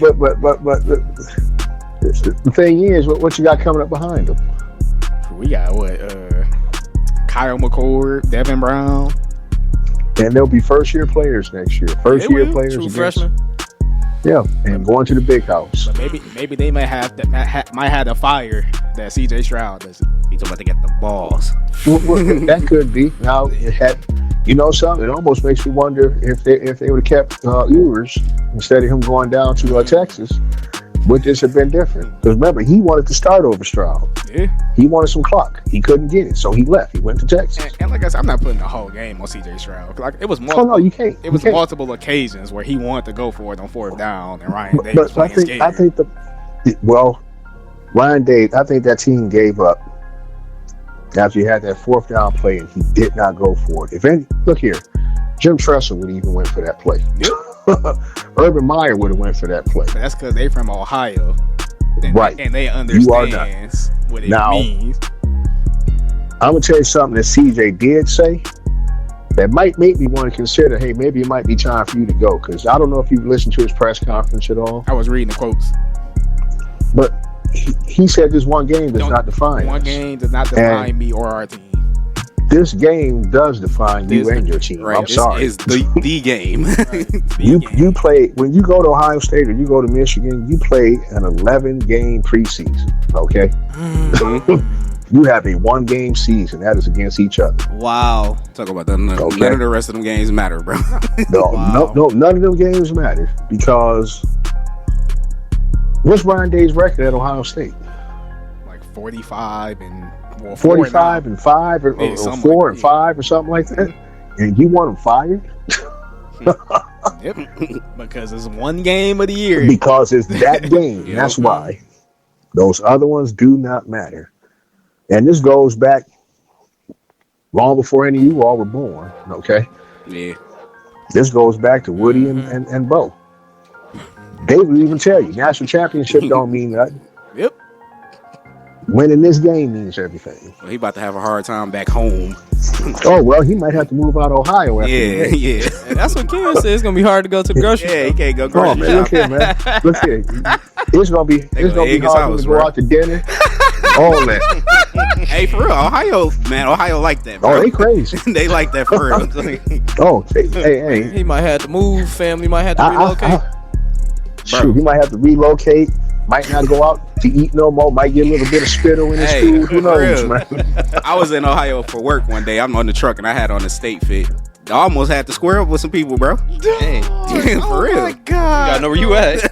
the thing is, what you got coming up behind him? We got what? Kyle McCord, Devin Brown. And they'll be first-year players next year. First-year players. True against- freshman. Yeah, and going to the big house. But maybe they might have the fire that CJ Stroud doesn't. He's about to get the balls. Well, that could be. Now, it had, you know something? It almost makes me wonder if they would have kept Ewers instead of him going down to Texas. Would this have been different? Because remember, he wanted to start over Stroud. Yeah. He wanted some clock. He couldn't get it, so he left. He went to Texas. And like I said, I'm not putting the whole game on CJ Stroud. Like it was Oh multiple. no, you can't. It was You can't. multiple occasions where he wanted to go for it on fourth down, and Ryan Day was But playing I think Ryan Day. I think that team gave up after you had that fourth down play, and he did not go for it. Look here, Jim Tressel would even went for that play. Yep. Urban Meyer would have went for that play. But that's because they from Ohio, Right. And they You are understand what it Now- means. I'm gonna tell you something that CJ did say that might make me want to consider. Hey, maybe it might be time for you to go, because I don't know if you've listened to his press conference at all. I was reading the quotes. But he said this one game does not define One us. game does not define me or our team. This game does define you and your team. Right. I'm sorry. It's the game. You play when you go to Ohio State or you go to Michigan. You play an 11-game preseason. Okay, you have a 1-game season that is against each other. Wow. Talk about that. None Okay. of the rest of them games matter, bro. No, none of them games matter because what's Ryan Day's record at Ohio State? Like 45 and 45 and 5 or Yeah, something 4 like and that. 5 or something like that. And you want him fired Yep. Because it's one game of the year. because it's that game. Yeah. That's why those other ones do not matter. And this goes back long before any of you all were born. Okay, Yeah. this goes back to Woody and Bo. They would even tell you national championship don't mean nothing. Yep. winning this game means everything. Well, he about to have a hard time back home. Oh, well, he might have to move out of Ohio after Yeah, the game. yeah. And that's what Ken said. It's gonna be hard to go to the grocery Yeah, he store. can't go Come on, grocery man. Look shopping. here, man. Look here. It's gonna be gonna egg his hard house, to go bro. out to dinner. All that. Hey, for real, Ohio like that, bro. Oh, they crazy. They like that for real. Oh, hey. He might have to move. Family might have to relocate. Shoot, he might have to relocate. Might not go out to eat no more. Might get a little bit of spittle in his Hey, food. Who for knows, real. man? I was in Ohio for work one day. I'm on the truck and I had on a state fit. I almost had to square up with some people, bro. Dang. For real. You gotta know where you at.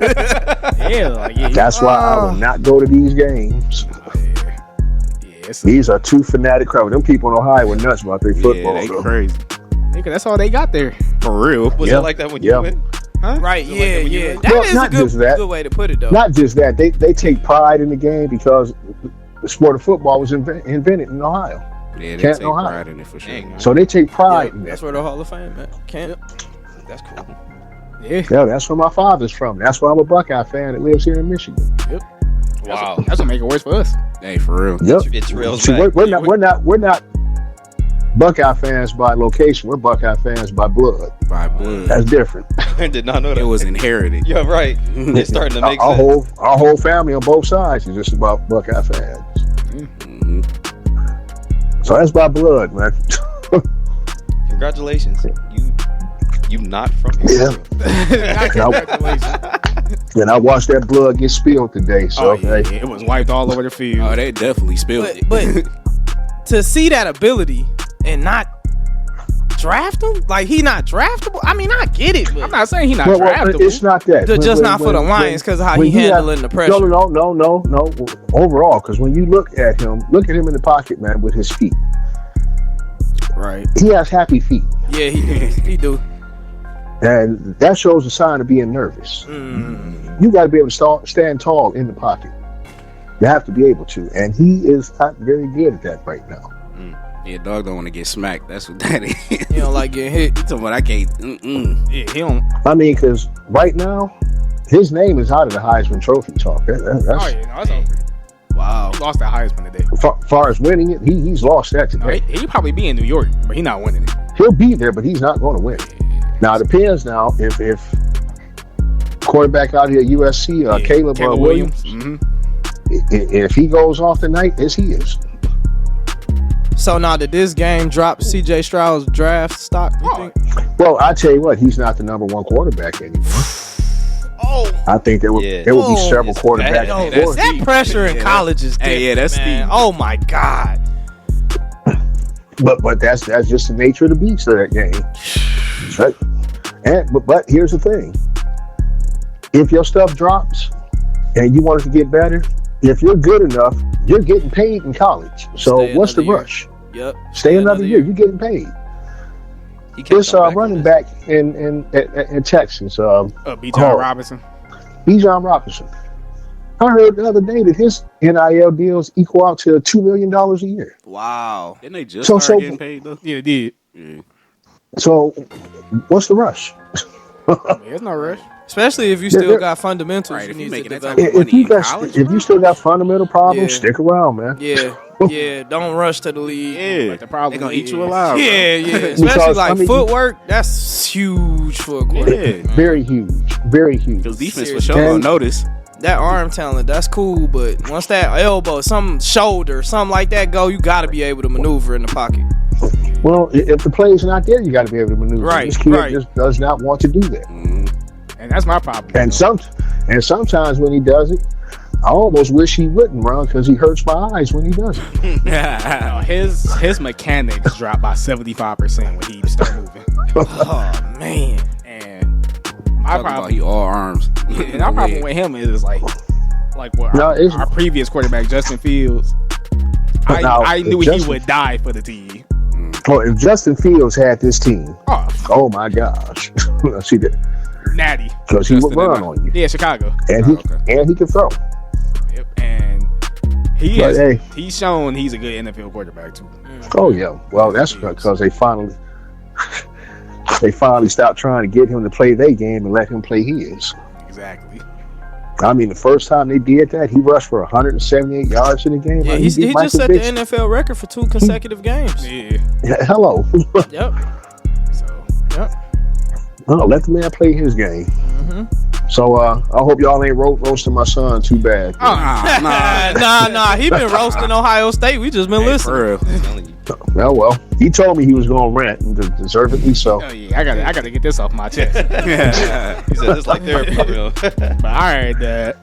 That's why I will not go to these games. These are two fanatic crowds. Them people in Ohio are nuts about their football. Yeah, they though. crazy. Nigga, that's all they got there. For real. Was Yeah. it like that when Yeah. you went? Right? So like Yeah, that when you yeah. went- That Well, is a not just that. good way to put it, though. Not just that, they take pride in the game because the sport of football was invented in Ohio. Yeah, they Can't take Ohio. pride in it for sure. Dang. So they take pride in That's that. where the Hall of Fame at. Can't. That's cool. Yeah. Yeah, that's where my father's from. That's why I'm a Buckeye fan that lives here in Michigan. Wow. That's what make it worse for us. Hey, for real. Yep. It's real. See, we're not Buckeye fans by location. We're Buckeye fans by blood. By blood. That's different. I did not know that. It was inherited. Yeah, right. It's starting to make Our sense. whole family on both sides is just about Buckeye fans. Mhm. So that's by blood, man. Congratulations. You not from here. And I watched that blood get spilled today. So Oh, yeah, it was wiped all over the field. Oh, they definitely spilled it. But to see that ability and not draft him, like he not draftable. I mean, I get it, but I'm not saying he's not well, draftable. it's not that. just not for the Lions because of how he handling the pressure. No. Overall, because when you look at him in the pocket, man, with his feet, Right. he has happy feet, Yeah, he do. and that shows a sign of being nervous. Mm. You got to be able to stand tall in the pocket. You have to be able to, and he is not very good at that right now. Yeah, dog don't want to get smacked. That's what that is. He don't like getting hit. He talking about I can't. Yeah, he don't. I mean, because right now, his name is out of the Heisman Trophy talk. That's, Oh, yeah, no, it's over. Wow. He lost that Heisman today. far as winning it, he's lost that No, today. he probably be in New York, but he not winning it. He'll be there, but he's not going to win. Now, it depends now if quarterback out here at USC, Yeah, Caleb Williams, Mm-hmm. if he goes off tonight, as he is. So now did this game drop C.J. Stroud's draft stock? You think? Well, I tell you what, he's not the number one quarterback anymore. Oh, I think there will be Oh, several it's quarterbacks. bad. yo, that's that deep. pressure in Yeah, college is different. Hey, yeah, that's man. deep. Oh my God. But that's just the nature of the beast of that game. Right? But here's the thing: if your stuff drops and you want it to get better, if you're good enough, you're getting paid in college. So Stay what's the another year. rush? Yep. Stay another year. You're getting paid. He can't This come back running from back in Texas, B.J. Robinson. Bijan Robinson. I heard the other day that his NIL deals equal out to $2 million a year. Wow. Didn't they just So- start so- getting paid though? Yeah, it did. Yeah. So, what's the rush? Yeah, it's no rush. Especially if you still they're- got fundamentals Right, you if you need to making that develop. type of If money you in got, college, if you still got fundamental problems, Yeah. stick around, man. Yeah, don't rush to the league. Yeah. But the problem They gonna is- eat you alive. bro. Yeah, especially Because, like I mean, footwork. That's huge for a quarterback. man. Very huge, very huge. Because defense for Seriously. sure gonna And- notice. That arm talent, that's cool, but once that elbow, some shoulder, something like that go, you got to be able to maneuver in the pocket. Well, if the play's not there, you got to be able to maneuver. Right, This kid right. just does not want to do that. And that's my problem. And sometimes when he does it, I almost wish he wouldn't run because he hurts my eyes when he does it. No, his mechanics dropped by 75% when he started moving. Oh man, And my Talking about problem, he all arms. and our problem with him is like what No, it's- our previous quarterback Justin Fields. Now, I knew Justin- he would die for the team. Well, if Justin Fields had this team, Oh, oh my gosh, see that natty. because he would Justin run and on you, Yeah, Chicago. and he can throw. Yep. And he But, is. hey. He's shown he's a good NFL quarterback too. Oh yeah, well that's because they finally stopped trying to get him to play their game and let him play his. Exactly. I mean, the first time they did that, he rushed for 178 yards in the game. Yeah, Like, he beat just set Michael the Vick. NFL record for 2 consecutive games. Yeah. Hello. Yep. So Yep. Oh, let the man play his game. So I hope y'all ain't roasting my son too bad. Nah. He been roasting Ohio State. We just been listening. For real. Well, he told me he was going to rant, and deservedly so. oh yeah, I gotta get this off my chest. He said it's like therapy, bro. But all right, Dad.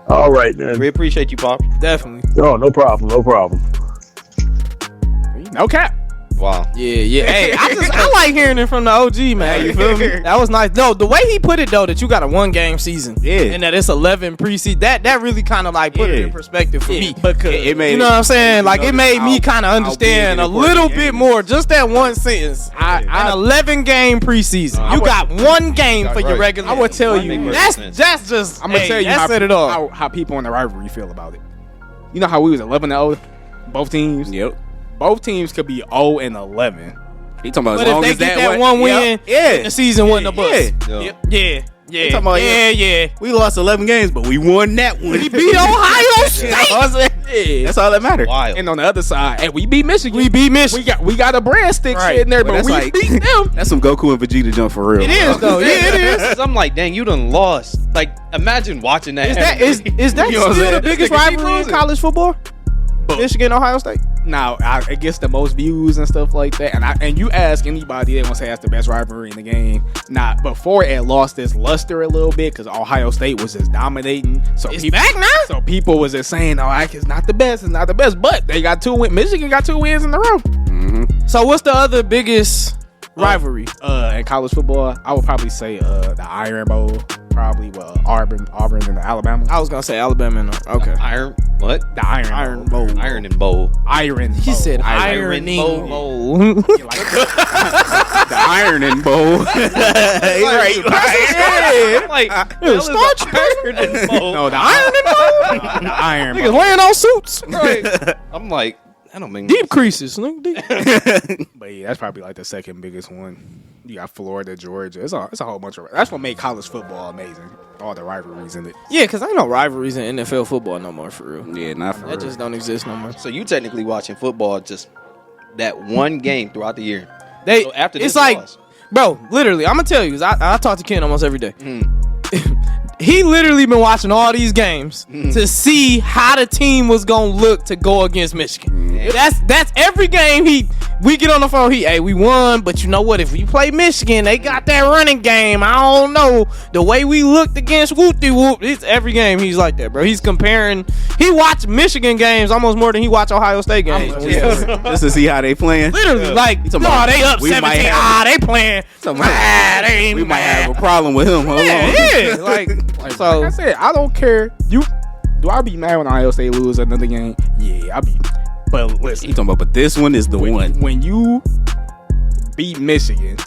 All right, then. We appreciate you, Pop. Definitely. No problem. No cap. Wow. Yeah. Hey, I like hearing it from the OG, man. You feel me? That was nice. No, the way he put it though, that you got a 1-game season, Yeah. and that it's 11 preseason. That really kind of like put it in perspective for me. Because It made You know what I'm saying? Like it made me kind of how understand big a and important little the bit game more. Just that one sentence. An 11-game preseason. You got 1 game for your regular. I would tell you. That's just. I'm gonna tell you that said it all. how people in the rivalry feel about it. You know how we was 11-0, both teams. Yep. Both teams could be 0-11. He talking about But as long if as they get that that one win, yeah. the season wasn't a bust. Yeah. Yeah. Talking about, Yeah. We lost 11 games, but we won that one. We beat Ohio State. Yeah. That's all that matters. Wild. And on the other side, hey, we beat Michigan. We beat Michigan. We got a brand stick Right. sitting there, But but that's we like- beat them. That's some Goku and Vegeta jump for real. It is though. Yeah, it is. I'm like, dang, you done lost. Like, imagine watching that. Is that You know what I'm still saying? the biggest This nigga keep rivalry in losing. college football? Michigan, Ohio State. Now, it gets the most views and stuff like that. And you ask anybody, they gonna say that's the best rivalry in the game. Nah, before it lost its luster a little bit because Ohio State was just dominating. So It's back now. So people was just saying, "Oh, it's not the best. It's not the best." But they got 2 wins. Michigan got 2 wins in a row. So what's the other biggest rivalry? In college football, I would probably say the Iron Bowl. Probably Auburn and Alabama. I was gonna say Alabama. And, okay. Iron? What? The Iron Bowl. Iron and Bowl. Iron. He Bowl. said Iron ironing bowl. bowl. You like that? The Ironing Bowl. He's right. I'm like, starch Iron and Bowl. No, the Iron Bowl. The Iron Niggas Bowl. laying on suits. Right. I'm like, I don't mean Deep creases. Nigga, deep. But yeah, that's probably like the second biggest one. You got Florida, Georgia. It's a whole bunch of. That's what made college football amazing. All the rivalries in it. Yeah, because ain't no rivalries in NFL football no more for real. Yeah, not for That real. just don't exist no more. So you technically watching football just that one game throughout the year. They So after it's this like, loss. bro, literally, I'm gonna tell you, 'cause I talk to Ken almost every day. He literally been watching all these games to see how the team was gonna look to go against Michigan. That's every game we get on the phone. We won, but you know what? If we play Michigan, they got that running game. I don't know the way we looked against Whoop-de-Whoop. It's every game he's like that, bro. He's comparing. He watched Michigan games almost more than he watched Ohio State games. Just to see how they playing. Literally, like, talking no, about they up we might 17. have- They playing. Talking about- They ain't We might mad. have a problem with him. Hold on. Yeah, like so. Like I said, I don't care. Do I be mad when Ohio State lose another game? Yeah, I be. But listen, He talking about, but this one is the one. when you beat Michigan,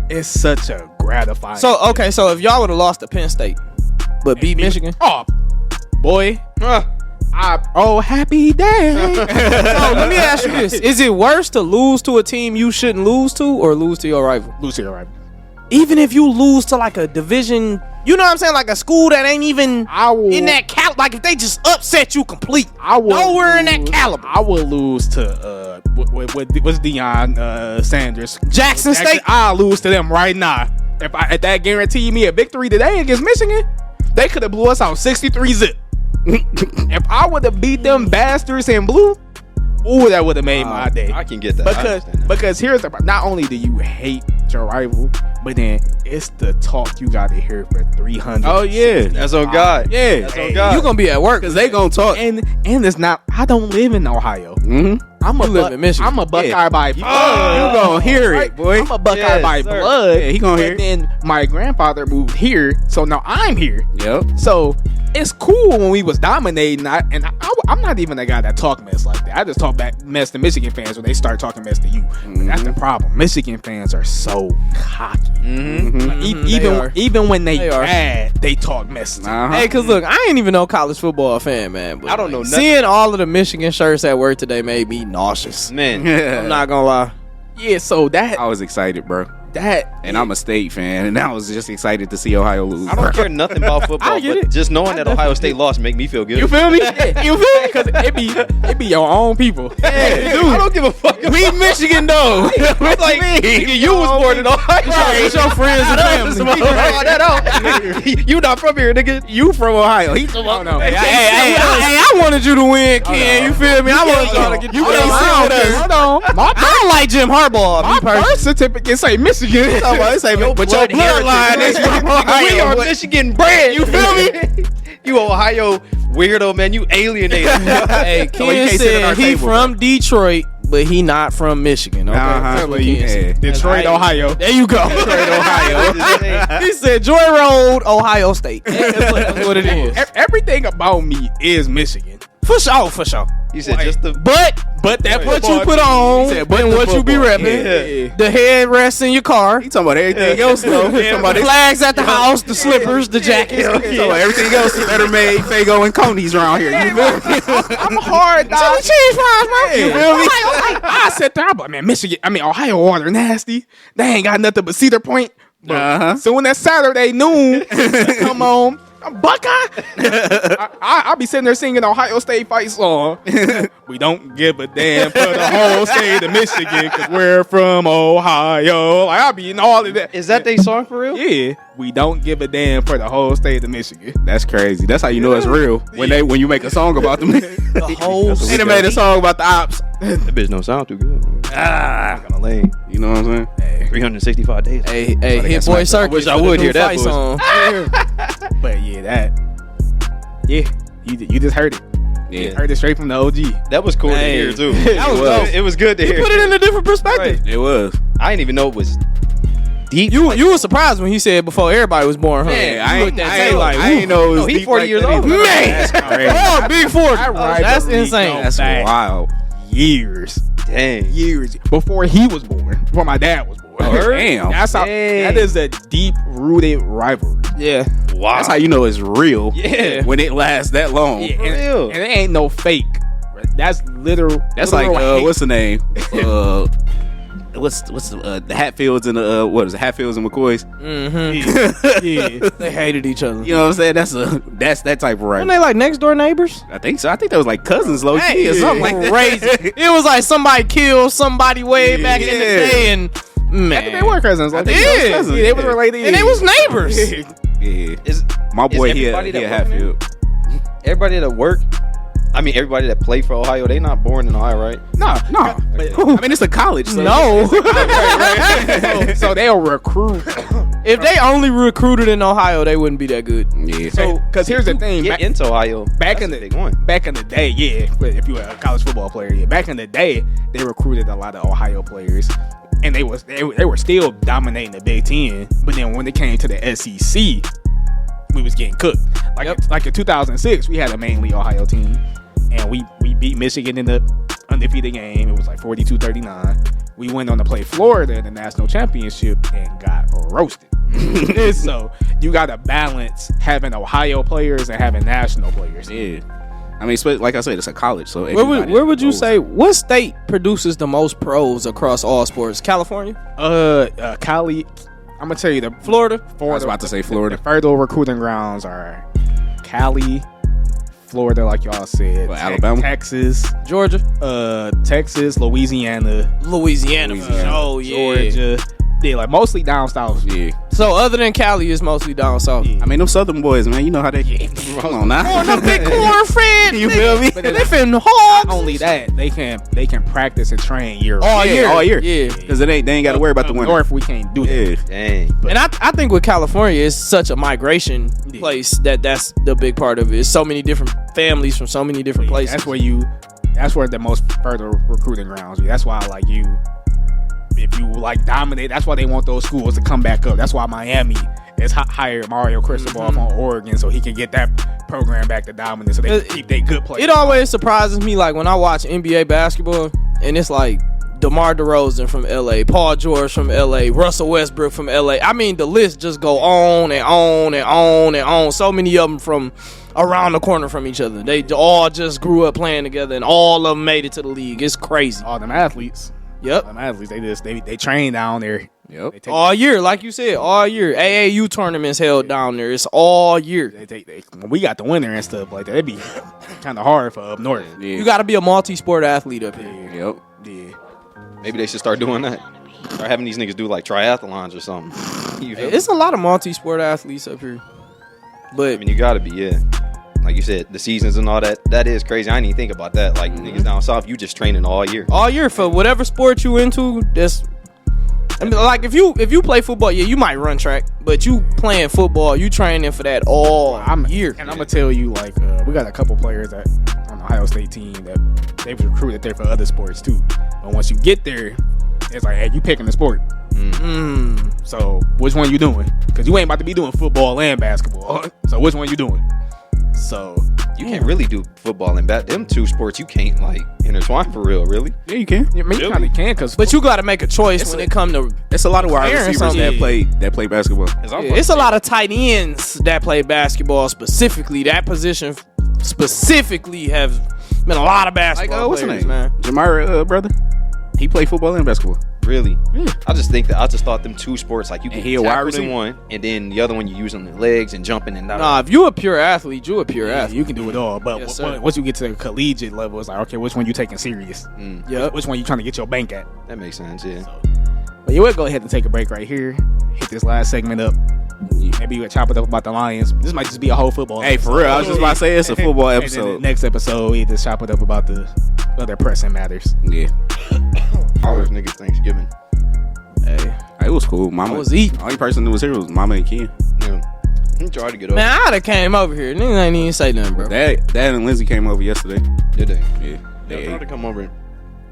it's such a gratifying. So okay, so if y'all would have lost to Penn State, but beat Michigan, oh boy, happy day. so let me ask you this: is it worse to lose to a team you shouldn't lose to, or lose to your rival? Lose to your rival. Even if you lose to like a division, you know what I'm saying, like a school that ain't even in that like if they just upset you complete, nowhere in that caliber. I will lose to what's Deion Sanders, Jackson State. I'll lose to them right now. If that guarantee me a victory today against Michigan, they could have blew us out 63-0. If I would have beat them bastards in blue, ooh, that would have made my day. I can get that. Because here's the not only do you hate your rival, but then it's the talk you got to hear for 300. Oh, yeah. That's on God. Yeah. That's on God. You gonna be at work Because they gonna talk. and it's not. I don't live in Ohio. Mm-hmm. I'm You live in Michigan. I'm a Buckeye by You blood. gonna hear it, boy. I'm a Buckeye Yes, by sir. blood. Yeah, he gonna hear But it. then my grandfather moved here, so now I'm here. Yep. So it's cool when we was dominating. I'm not even a guy that talk mess like that. I just talk back mess to Michigan fans when they start talking mess to you. But that's the problem. Michigan fans are so cocky. Like, even when they are. bad, they talk mess. Uh-huh. Hey, cause look, I ain't even no college football fan, man. But I don't know nothing. Seeing all of the Michigan shirts at work today made me nauseous. Man. I'm not gonna lie. Yeah, so that I was excited, bro. And I'm a State fan, and I was just excited to see Ohio lose. I don't care nothing about football, but just knowing that Ohio State lost make me feel good. You feel me? You feel me? Because it be your own people. Yeah, dude, I don't give a fuck. We Michigan though. I'm like, nigga, you was born in Ohio. It's your friends and family. You not from here, nigga. You from Ohio? He's from No. Hey, I wanted you to win, Ken. You feel me? I wanted y'all to get You the can't I sit with us. Hold on. I don't like Jim Harbaugh. My birth certificate say Michigan. but your bloodline is from We Ohio. are Michigan bred. You feel me? You Ohio weirdo, man. You alienated. Hey, So he Ken can't sit at our said he table, from Detroit, but he not from Michigan. Okay? That's what Ken said. Detroit, Ohio. There you go. Ohio. He said Joy Road, Ohio State. That's what it is. Everything about me is Michigan. For sure, for sure. You said just the. But that what you put on and what you be repping, the headrest in your car, He talking about everything else though. He talking about the flags at the house, the slippers, the jackets. He talking about everything else is better made Fago and Coney's around here. You feel me? I'm hard, dog. Chili cheese fries, man. You feel me? I sat there, I'm like, man, Ohio water nasty. They ain't got nothing but Cedar Point. So when that Saturday noon come on, I'm Buckeye. I'll be sitting there singing Ohio State fight song. We don't give a damn for the whole state of Michigan because we're from Ohio. Like, I'll be in all of that. Is that their song for real? Yeah. We don't give a damn for the whole state of Michigan. That's crazy. That's how you know it's real. When you make a song about them. The whole They done made a song about the ops. That bitch don't sound too good. Ah, Kind of lame. you know what I'm saying? 365 days. Hey, Hit Boy Circus. wish I would hear that voice. Song. But yeah, you just heard it. Yeah. Heard it straight from the OG. That was cool Hey. to hear too. That was dope. It was good to hear. Put it in a different perspective. Right. It was. I didn't even know it was deep. You were surprised when he said before everybody was born, huh? Yeah, I You ain't, looked at I Tay ain't, like, I ain't know it was No, he deep 40 like years that old. either. Man! That's crazy. Oh, big 40. That's rivalry insane. goes That's back wild. years Dang. before he was born, before my dad was born. Damn. That's how. Dang. That is a deep-rooted rivalry. Yeah. Wow. That's how you know it's real. Yeah. When it lasts that long. Yeah, For and, real. and it ain't no fake. That's literal. That's literal like hate. what's the name? What's the Hatfields and the what is it? Hatfields and McCoys? Yeah. They hated each other. You know what I'm saying? That's that type of Weren't right. they like next door neighbors? I think so. I think that was like cousins, low key or something like that. Crazy. It was like somebody killed somebody way back in the day, and man, I think they were cousins. Like, think they was cousins. They was related. and they was neighbors. Yeah. Is My boy he everybody a that Hatfield. everybody that work? I mean, everybody that play for Ohio, they not born in Ohio, right? No. I mean, it's a college. So No, so they'll recruit. if they only recruited in Ohio, they wouldn't be that good. Yeah. So, because here's the thing. Get into Ohio. Back That's in a the big one. back in the day, yeah. But if you were a college football player, yeah. Back in the day, they recruited a lot of Ohio players, and they were still dominating the Big Ten. But then when it came to the SEC, we was getting cooked. Like in 2006, we had a mainly Ohio team, and we beat Michigan in the undefeated game. It was like 42-39. We went on to play Florida in the national championship and got roasted. So you got to balance having Ohio players and having national players. Yeah. I mean, like I said, it's a college, so Where would you knows. say what state produces the most pros across all sports? California, Cali. I'm gonna tell you Florida. I was about to say Florida. The fertile recruiting grounds are Cali, Florida, like y'all said, Alabama? Texas, Georgia, Texas, Louisiana. Louisiana. Oh yeah. Georgia. Yeah, like mostly down south. Yeah. So other than Cali, it's mostly down south. Yeah. I mean, them Southern boys, man, you know how they get. Come on now. Oh, no big cornfed. You feel me? But They then fin not hogs. only that, they can practice and train year All round. year. All year. Yeah. Because they ain't got to worry about the winter. North, we can't do that. Yeah. Dang. And I think with California, it's such a migration place that's the big part of it. It's so many different families from so many different places. That's where the most further recruiting grounds be. That's why if you like dominate, that's why they want those schools to come back up. That's why Miami is hired Mario Cristobal from Oregon so he can get that program back to dominance so they can keep their good players. It always surprises me, like when I watch NBA basketball, and it's like DeMar DeRozan from LA, Paul George from LA, Russell Westbrook from LA. I mean, the list just go on and on and on and on. So many of them from around the corner from each other. They all just grew up playing together, and all of them made it to the league. It's crazy. All them athletes. Yep. Them athletes, they train down there. Yep. They take, All year, like you said, all year. AAU tournaments held down there. It's all year. when we got the winter and stuff like that, it'd be kind of hard for up north. Yeah. You got to be a multi-sport athlete up here. Yep. Yeah. Maybe they should start doing that. Start having these niggas do like triathlons or something. You feel me? It's a lot of multi-sport athletes up here. But I mean, you gotta be, yeah. Like you said, the seasons and all that. That is crazy. I didn't even think about that. Like niggas down south, you just training all year. all year for whatever sport you into, I mean, like if you play football, yeah, you might run track, but you playing football, you training for that all year. And I'm gonna tell you, like, we got a couple players that on the Ohio State team that they've recruited there for other sports too. But once you get there, it's like, hey, you picking the sport. So which one you doing? Because you ain't about to be doing football and basketball. So which one you doing? So You can't really do football and bat. Them two sports you can't like intertwine for real, really. Yeah, you can. I mean, you kind of can, because But you got to make a choice when it come to. It's a lot of wide Clearing receivers something. that play basketball. It's a lot of tight ends that play basketball specifically. That position specifically have been a lot of basketball What's his players, name? man. Jamar, brother. He played football and basketball. Really? I just thought them two sports like you And can he a wide tackle in receiver? one, and then the other one you using the legs and jumping and Nah, if you a pure athlete, you a pure yeah, athlete. you can do it all. But Yes, sir. once you get to the collegiate level, it's like, okay, which one you taking serious? Yep. Which one you trying to get your bank at? That makes sense. Yeah. But yeah, we'll go ahead and take a break right here. Hit this last segment up. Maybe we'll chop it up about the Lions. This might just be a whole football. Hey, for real, I was just about to say it's a football And then episode. the next episode, we just chop it up about the other pressing matters. Yeah, All those niggas Thanksgiving. Hey, it was cool. Mama I was eating. Only person that was here was Mama and Ken. Yeah. He tried to get over. man, I'd have came over here. Niggas ain't even say nothing, bro. Dad and Lindsay came over yesterday. Did they? Yeah, They tried to come over.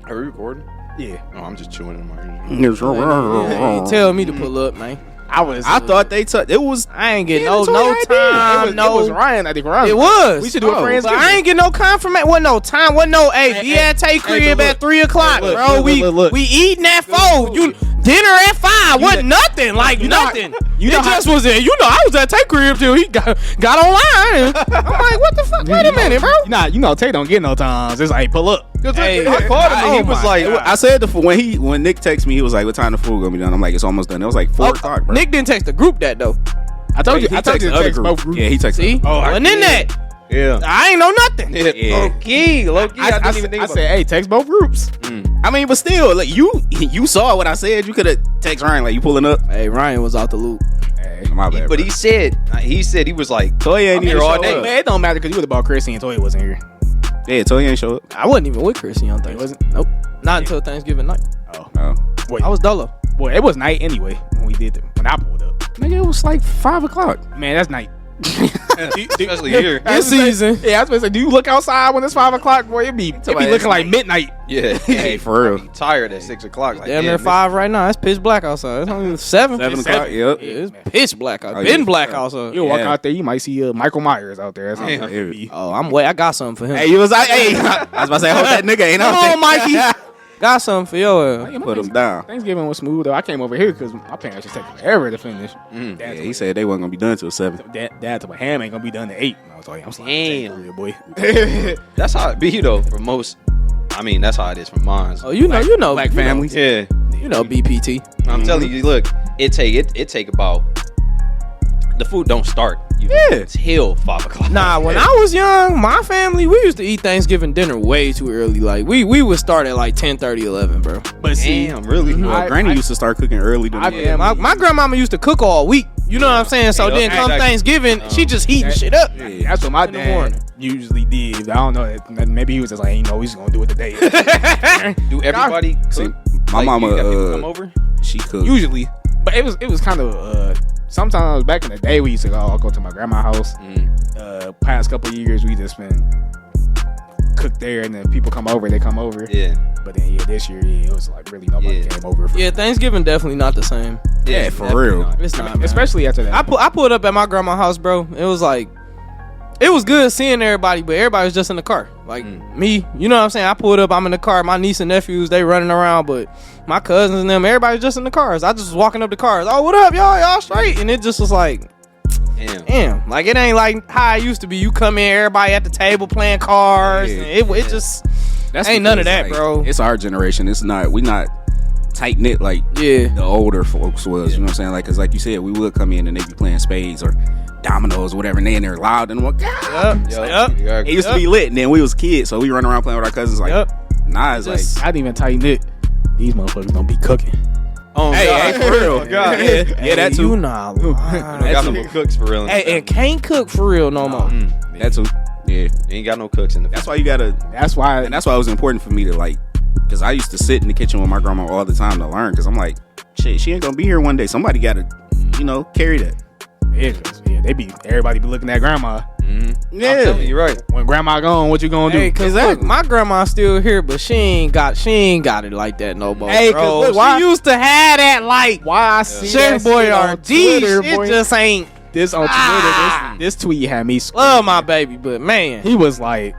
Are we recording? Yeah. Oh, I'm just chewing in my ears. Hey, tell me to pull up, man. I thought they took it was. I ain't getting Yeah, no that's all I time. did. It was Ryan. I think Ryan. It was. We should do a friends. But I ain't getting no confirmation. Wasn't no time. Wasn't no. Hey, be at Tay crib but at 3 o'clock, look, bro. look. We eating at 4. You dinner at 5. Wasn't nothing. Like nothing. you know it just was there. You know, I was at Tay crib till he got online. I'm like, what the fuck? Wait a minute, bro. You know, Tay don't get no times. It's like, pull up. Hey, I called him and he oh was my like, God. I said when Nick texted me, he was like, "What time the food gonna be done?" I'm like, "It's almost done." It was like 4 o'clock, bro. Nick didn't text the group that though. I told you. He I told you texted to other text group. both groups. Yeah, he texted. See? Wasn't in that. yeah. I ain't know nothing. Yeah. Low key. I didn't even think I about said, hey, text both groups. I mean, but still, like you saw what I said. You could have texted Ryan like you pulling up. Hey, Ryan was out the loop. Hey, My bad, But bro. he said he was like, Toya ain't I'm even here all show day. up. man, it don't matter because you was about Chrissy and Toy wasn't here. Yeah, Toya ain't show up. I wasn't even with Chrissy on Thanksgiving. wasn't? Nope. Not until Thanksgiving night. No, Wait, I was dolo. well, it was night anyway when we did it. When I pulled up, nigga, it was like 5 o'clock. man, that's night. especially here. This season. Yeah, I was supposed to say, do you look outside when it's 5 o'clock? Boy, it be looking like midnight. Yeah. Hey, for real. Tired at 6 o'clock. Like, Damn near 5 right now. It's pitch black outside. It's only 7. 7 o'clock. Yep. Yeah, it's pitch black out. Oh, Been yeah. black outside. You'll walk Yeah. out there, you might see Michael Myers out there. That's how Damn. it be. Oh, I'm wait. I got something for him. Hey, you was like, hey, I was about to say, I hope that nigga ain't out Come there. on, Mikey. Got something for your ass. Put him down. Thanksgiving was smooth though. I came over here because my parents just take forever to finish. Yeah, he said they wasn't gonna be done till 7. Dad told me ham ain't gonna be done at 8. And I was like, I'm sorry, Damn. boy. That's how it be though for most. I mean, that's how it is for mine. Oh, you know, Black families. Yeah. You know, BPT. I'm telling you, look, it take about the food don't start till 5 o'clock. Nah, when I was young, my family, we used to eat Thanksgiving dinner way too early. Like, we would start at like 10:30, 11, bro. But see, Damn, really? Well, Granny used to start cooking early. Yeah, my grandmama used to cook all week. You know what I'm saying? So Yeah, then come exactly. Thanksgiving, she just heating shit up. yeah, that's what my In the morning. dad usually did. I don't know. Maybe he was just like, we just gonna do it today. Do everybody See, cook? my Like, mama, you got people come over? she cooked. Usually, but it was kind of sometimes back in the day we used to go to my grandma's house. Past couple of years we just been cooked there, and then people come over. They come over. Yeah. But then this year it was like really nobody Yeah. came over. Yeah, Thanksgiving definitely not the same. Yeah, for definitely real. not. It's not, man. especially after that. I pulled up at my grandma's house, bro. It was like, it was good seeing everybody, but everybody was just in the car. Like me, you know what I'm saying? I pulled up, I'm in the car. My niece and nephews, they running around, but my cousins and them, everybody was just in the cars. I just was walking up the cars. Oh, what up, y'all? Y'all straight? And it just was like, damn. Like, it ain't like how it used to be. You come in, everybody at the table playing cards. Yeah. And it just, That's ain't none of because, that, like, bro. It's our generation. We not tight knit like the older folks was. You know what I'm saying? Like, cause like you said, we would come in and they be playing spades or dominoes or whatever, and they in there loud and what? It used to be lit, and then we was kids, so we run around playing with our cousins. Like, nah, it's like I didn't even tight knit. These motherfuckers don't be cooking. Oh, hey, for real. God. Yeah, that too. You not lying. Got no cooks for real. Hey, and can't cook for real no more. That too. Yeah, ain't got no cooks in the. That's why you gotta. That's why it was important for me to like, because I used to sit in the kitchen with my grandma all the time to learn. Because I'm like, shit, she ain't gonna be here one day. Somebody gotta, carry that. Everybody be looking at grandma. Yeah, you're right. When grandma gone, what you gonna do? Hey, cause look, my grandma's still here, but she ain't got it like that no more. Hey, bro. cause look, why she used to have that like why I see Chef that shit on Boyardee. Twitter, It boy. just ain't. This on Twitter, this tweet had me Love my baby, but man, he was like,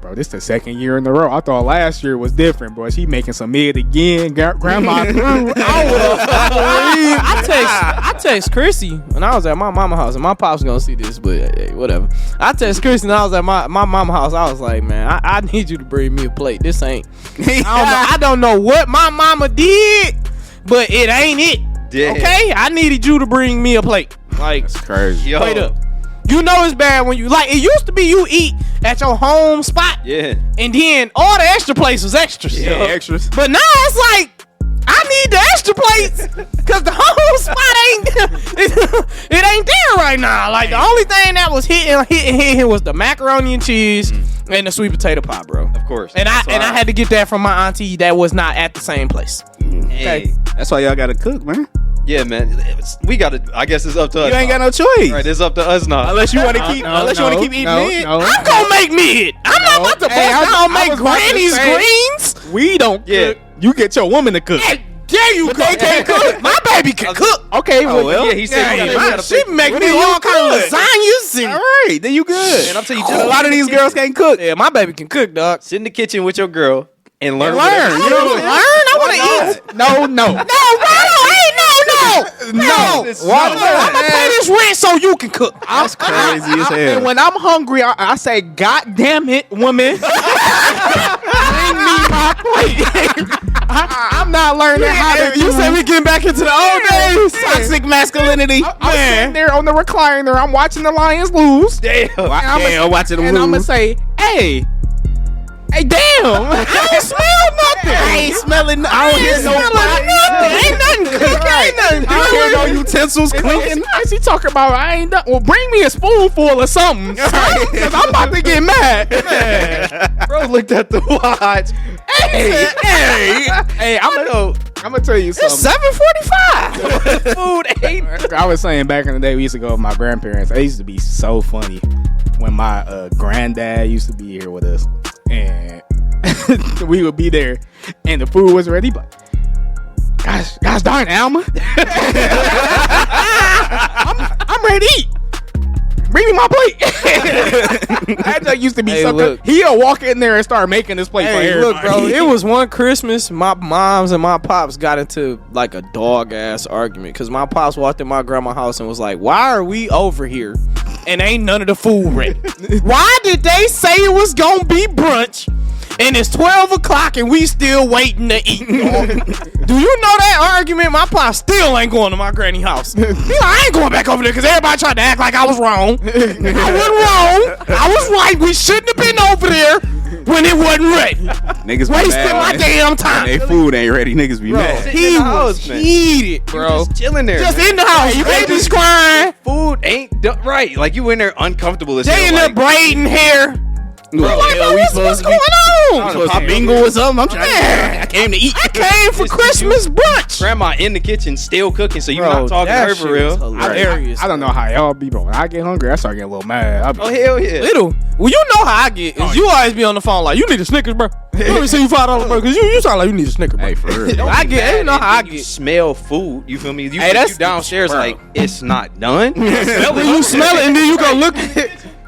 bro, this the second year in a row. I thought last year was different, bro. She making some mid again. Grandma through. I text Chrissy when I was at my mama house, and my pop's gonna see this, but hey, whatever. I text Chrissy when I was at my mama house. I was like, man, I need you to bring me a plate. This ain't. I don't know what my mama did, but it ain't it. Damn. Okay, I needed you to bring me a plate. Like, That's crazy. Yo. straight up. You know it's bad when you like. It used to be you eat at your home spot, Yeah. and then all the extra plates was extras. Yeah, extras. But now it's like, I need the extra plates because the whole spot ain't it ain't there right now. Like, the only thing that was hitting was the macaroni and cheese and the sweet potato pie, bro. Of course. And I had to get that from my auntie that was not at the same place. Hey. That's why y'all gotta cook, man. Yeah, man. We gotta. I guess it's up to us. You ain't got now. no choice. Right, it's up to us now. Unless you want to keep, keep eating it. I'm gonna make mid. I'm not about to bust down make granny's greens. We don't cook. You get your woman to cook. Hey, there you go. They can't cook. My baby can cook. Okay, well, yeah, he said we gotta She make me all kind of lasagnas. All right, then you good. And I'm telling you, a lot of these girls can't cook. Yeah, my baby can cook, dog. sit in the kitchen with your girl and learn. You know what I'm saying? I want to eat. No. No. I'm gonna pay this rent so you can cook. That's crazy as hell. And when I'm hungry, I say, God damn it, woman. Bring me my plate. I'm not learning how to You said we getting back into the old days. Toxic masculinity. I'm sitting there on the recliner. I'm watching the Lions lose. Damn. Watching them And I'm going to lose. say, hey, damn. I don't smell nothing. I ain't smelling. I don't hear no Ain't nothing cooking. Ain't nothing. I don't hear no utensils clinking. She talking about I ain't done. Well, bring me a spoonful or something. Because I'm about to get mad. Bro looked at the watch. Hey, I'm gonna tell you something. 7:45. Food ain't. I was saying back in the day, we used to go with my grandparents. It used to be so funny when my granddad used to be here with us, and we would be there, and the food was ready. But gosh darn, Alma, I'm ready to eat. Bring me my plate. That just used to be so good. He'll walk in there and start making this plate for everybody. Look, bro, it was one Christmas, my moms and my pops got into like a dog ass argument because my pops walked in my grandma's house and was like, "Why are we over here and ain't none of the food ready? Why did they say it was gonna be brunch and it's 12 o'clock and we still waiting to eat?" Do you know that argument? My pops still ain't going to my granny house. He like, I ain't going back over there because everybody tried to act like I was wrong. I wasn't wrong. I was right. We shouldn't have been over there when it wasn't ready. Niggas be Wasting mad. my damn time. They food ain't ready. Niggas be mad. He was heated, bro. Just chilling there. Just man. in the house. Baby's crying. Food ain't right. Like you in there uncomfortable as They hell. in there Like, braiding hair. Bro, Like, bro, what's going on? supposed to bingo or something? I'm trying. I came to eat. I came for Christmas brunch. grandma in the kitchen still cooking, so you're Bro, not talking to that her shit for real. was hilarious. I don't know how y'all be, but when I get hungry, I start getting a little mad. I be, Oh hell yeah. Little. Well, you know how I get. Is you always be on the phone like, you need a Snickers, bro. Let me see you $5, bro, because you sound like you need a Snickers, bro. Hey, for real. Don't I be get- mad you know if how I you get. smell food. You feel me? You, Hey, that's you downstairs bro. like it's not done. When you smell it and then you go look.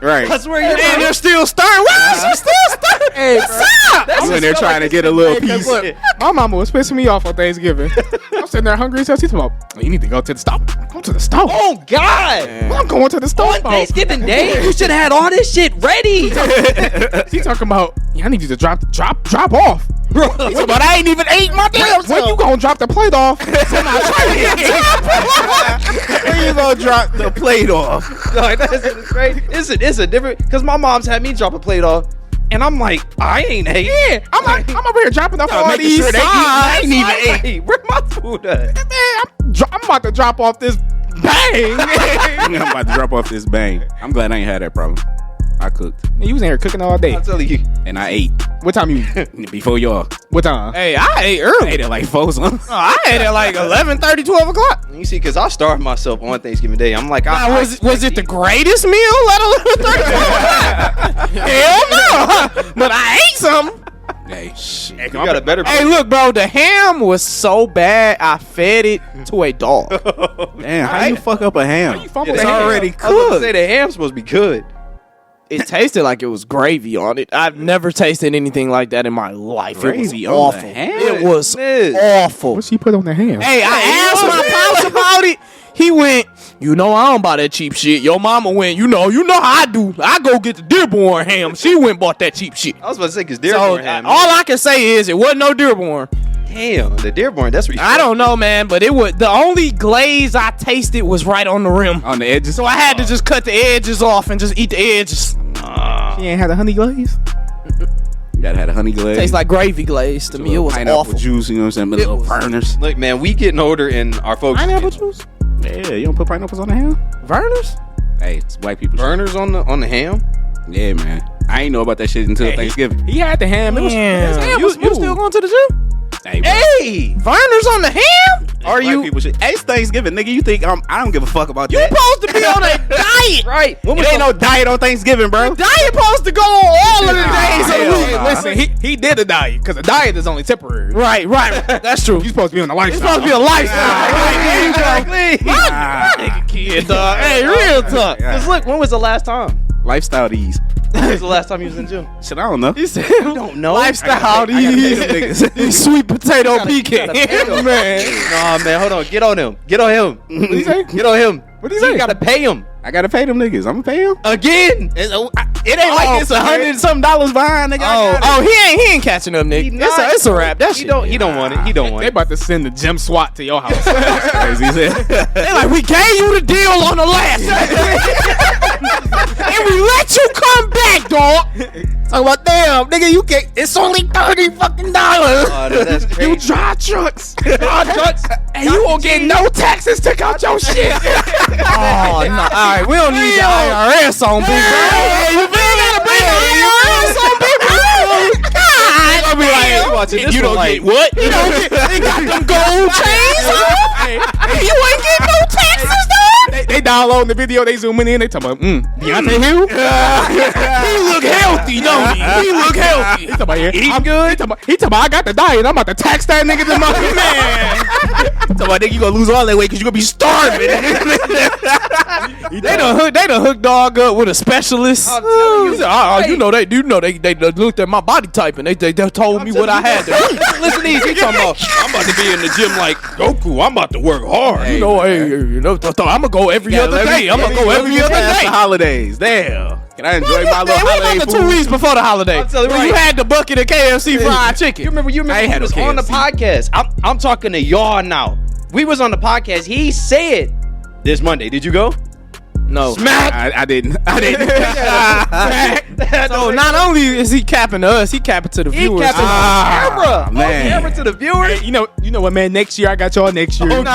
Right. I swear you're And they're still stirring. Why is she still stirring? Hey, What's up? You in there trying to get a little piece. Look, my mama was pissing me off on Thanksgiving. I'm sitting there hungry as hell. She's talking about, you need to go to the store. Go to the store. Oh God! I'm going to the store. On Thanksgiving Day, you should have had all this shit ready. She talking about, I need you to drop off. Bro, but I ain't even ate my damn self. When you gonna drop the plate off? When you gonna drop the plate off? Like, that's crazy. It's a different, because my mom's had me drop a plate off, and I'm like, I ain't ate. Yeah, I'm over here dropping off all these sure they sides. ain't even ate. Where my food at? Man, I'm about to drop off this bang. I'm about to drop off this bang. I'm glad I ain't had that problem. I cooked You was in here cooking all day. I'm telling you. and I ate What time you? before y'all. What time? Hey, I ate I early. ate at like 4 something. I ate at like 11:30, 12 o'clock. You see, because I starved myself on Thanksgiving Day. I'm like, Now, was it the greatest meal at 11:30? Hell no. But I ate some. Hey, You got a better. Hey, look, bro, the ham was so bad, I fed it to a dog. damn, how you fuck up a ham? You fumbled It's the ham. already I was about to cooked. say the ham's supposed to be good. It tasted like it was gravy on it. I've never tasted anything like that in my life. Gravy it on was the awful. ham? It was It is. awful. What she put on the ham? Hey, I asked my pops about it. He went, I don't buy that cheap shit. Your mama went, you know how I do. I go get the Dearborn ham. She went and bought that cheap shit. I was about to say, because So Dearborn ham. all I can say is it wasn't no Dearborn. Damn, the Dearborn, that's what you I don't know, man, but it was the only glaze I tasted was right on the rim. On the edges. So I had to just cut the edges off and just eat the edges. She ain't had a honey glaze. You gotta have a honey glaze. Tastes like gravy glaze to me. It was pineapple awful. juice, you know what I'm saying? With It little was- burners. Look, man, we getting older and our folks. Pineapple juice? Yeah, you don't put pineapples on the ham? Vernors? Hey, it's white people shit. Burners on the ham. Yeah, man. I ain't know about that shit until Thanksgiving. He had the ham. It was, his ham You was still smooth. going to the gym? Hey, bro. Hey, Vernors on the ham? are White you people shit. Hey, it's Thanksgiving, nigga. You think I don't give a fuck about You that? supposed to be on a diet. right? When It ain't no diet on Thanksgiving, bro. Diet supposed to go on all of the Nah, days of the hell week. nah. Listen, he did a diet because a diet is only temporary. Right. That's true. You supposed to be on the It's lifestyle. supposed to be a lifestyle. There you go. Exactly. Nah. Kid, dog. Hey, real talk. Yeah. Cause look, when was the last time? Lifestyle these. When was the last time you was in the gym? Shit, I don't know. You said Don't know. lifestyle I gotta pay them these niggas. sweet potato pecan. gotta pay them. Man. Nah, man, hold on. Get on him. Get on him. What you say? Get on him. What do you say? You gotta pay him I gotta pay them niggas. I'm gonna pay them. again. It ain't like it's $100-something behind, nigga. Oh, he ain't catching up, Nick. It's a wrap. That He shit. don't want it. He don't want They it. about to send the gym SWAT to your house. Crazy as hell. They like, we gave you the deal on the last and we let you come back, dog. Talk about damn, nigga, you get it's only $30 fucking. That's You crazy. drive trucks, and you won't get no taxes. Took out your shit. Oh, no. All right, we don't need the IRS on, big bro. Hey, you gotta bring the IRS on, big bro. God, I'll be like, watching this you one don't like, get what? You don't get. They got them gold chains on. You ain't getting no taxes, dog. They downloading the video. They zooming in. They talking about Deontay Hill. He look healthy, don't he? He look healthy. He talking about here. I'm good. He talking about I got the diet. I'm about to tax that nigga to my man. So I think you gonna lose all that weight because you gonna be starving. They done hooked dog up with a specialist. I'm telling you. He said, you know they looked at my body type and they told me what I had to do. Listen to these. He talking about, I'm about to be in the gym like Goku. I'm about to work hard. I'm gonna go every other day. I'm gonna go every other That's day. the holidays. Damn. Can I enjoy my little Man, we holiday about food? 2 weeks before the holiday. I'm telling you When you right. had the bucket of KFC fried chicken. You remember I ain't he had was no on the KFC. podcast. I'm talking to y'all now. We was on the podcast. He said this Monday. Did you go? No. I didn't. So not only is he capping to us, he capping to the He viewers. kept it on camera. man. On camera to the viewers. Hey, you know what, man? Next year I got y'all. Next year. Look,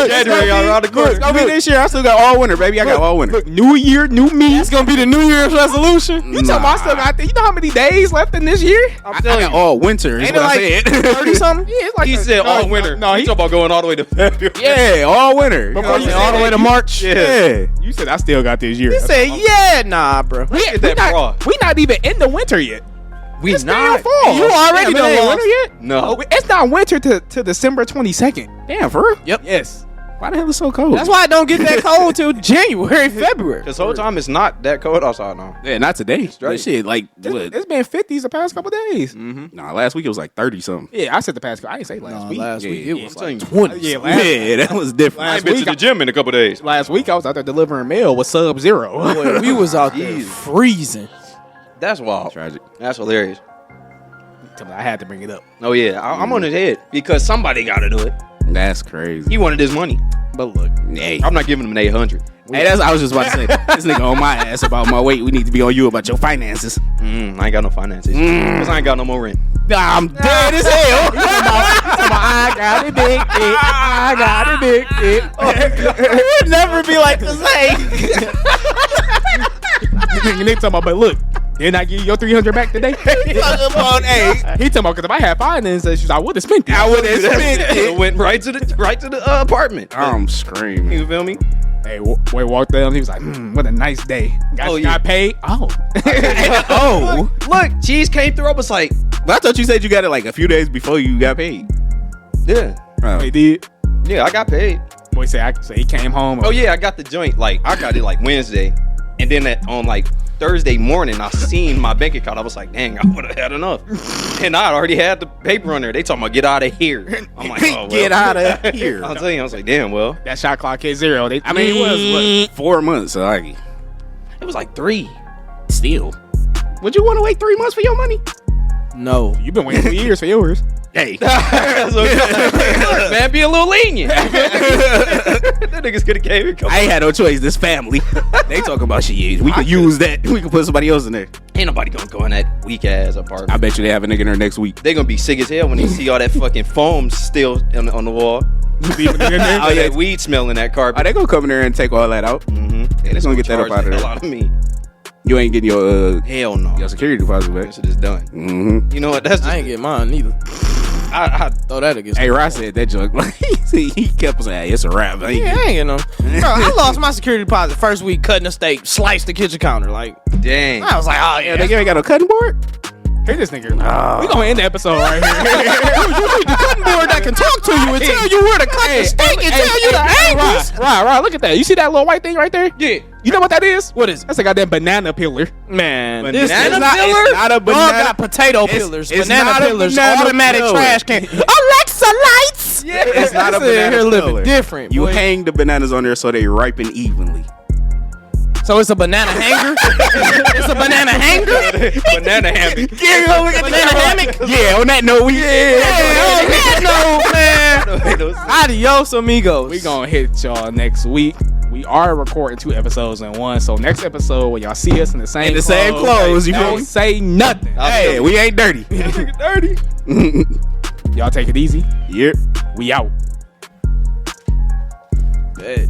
January around the corner. It's gonna be this year. I still got all winter, baby. I got all winter. Look, new year, new me. it's gonna be the New Year's resolution. You talking about I still got you know how many days left in this year? I got all winter. Is Ain't what I it like said. 30 something? Yeah, it's like He said all winter. No, he he talking about going all the way to February. Yeah, all winter. You know Before what I'm you saying? All the way to March. Yeah. you said I still got this year. He said, yeah, nah, bro. we that bra. not even in the winter yet. We It's not. still fall. You already Damn, it done ain't lost. winter yet? No. It's not winter to December 22nd. Damn, for real? Yes. Why the hell is it so cold? That's why I don't get that cold till January, February. This whole time it's not that cold outside now. Yeah, not today. Straight. Shit, like It's been 50s the past couple days. Nah, last week it was like 30 something. Yeah, I said the past. I didn't say last week. Last week it was like I'm 20. Yeah, last, Yeah, that was different. I ain't been to the gym in a couple days. last week I was out there delivering mail with Sub-Zero. Boy, we was out there Jesus. freezing. That's wild. Tragic. That's hilarious. I had to bring it up. Oh yeah, I'm on his head because somebody got to do it. That's crazy. He wanted his money. But look, Hey, I'm not giving him an 800. hey, I was just about to say, this nigga on my ass about my weight. We need to be on you about your finances. I ain't got no finances because I ain't got no more rent. Nah, I'm dead as hell. I got it big. I got it big. It would never be like the same. They talking about, but look, didn't I give you your 300 back today? He talking about because if I had finances, I would have spent it. I would have spent it. Went right to the apartment. I'm screaming. You feel me? Hey, we walked down. He was like, what a nice day. Got paid. Oh. Oh, Look, cheese came through. I was like, but I thought you said you got it like a few days before you got paid. yeah, Oh. They did. yeah, I got paid. Boy said, so he came home. Oh yeah, I got the joint. Like I got it like Wednesday, and then on like Thursday morning, I seen my bank account. I was like, dang, I would have had enough. And I already had the paper on there. They talking about get out of here. I'm like, oh, well. Get out of here. I'll tell you, I was like, damn, well, That shot clock hit 0. I mean, it was what, 4 months. So like, it was like 3. still. Would you want to wait 3 months for your money? No. You've been waiting 2 years for yours. Hey, Man, be a little lenient. That niggas could have gave it. I ain't had no choice. This family, they talking about shit. We could use that. We could put somebody else in there. Ain't nobody gonna go in that weak ass apartment. I bet you they have a nigga in there next week. They gonna be sick as hell when they see all that fucking foam still on the wall. Oh yeah, That weed smell in that carpet. they gonna come in there and take all that out. Mm-hmm. They gonna get that up out of there. A lot of me. You ain't getting your Hell no. security deposit back. This shit is done. Mm-hmm. You know what? That's just, I ain't get mine neither. I Throw that against Hey, the Ross said that joke. Like he kept saying, hey, "It's a wrap." I ain't Yeah, I ain't getting them. Bro, I lost my security deposit first week cutting a steak, sliced the kitchen counter. Like, dang. I was like, oh yeah, they ain't got no cutting board. Hear this nigga. We gonna end the episode right here. you need the cutting board that can talk to you and tell you where to cut the steak and tell you the angles. Right. Look at that. You see that little white thing right there? Yeah. You know what that is? What is it? That's a goddamn banana pillar. Man, Banana this is pillar? not, It's not a Y'all banana- got potato It's- pillars, it's banana not a pillars, banana automatic pillar. trash can. Alexa lights. Yeah, It's not a banana here living pillar. different. You boy. hang the bananas on there so they ripen evenly. So it's a banana hanger. It's a banana hanger. Banana hammock. Banana hammock. Yeah, on that note, we Adios, amigos. We gonna hit y'all next week. We are recording 2 episodes in one. So next episode, when y'all see us in the same clothes, you feel don't me? say nothing. Hey, we ain't dirty. Dirty. Y'all take it easy. Yep. We out. Hey.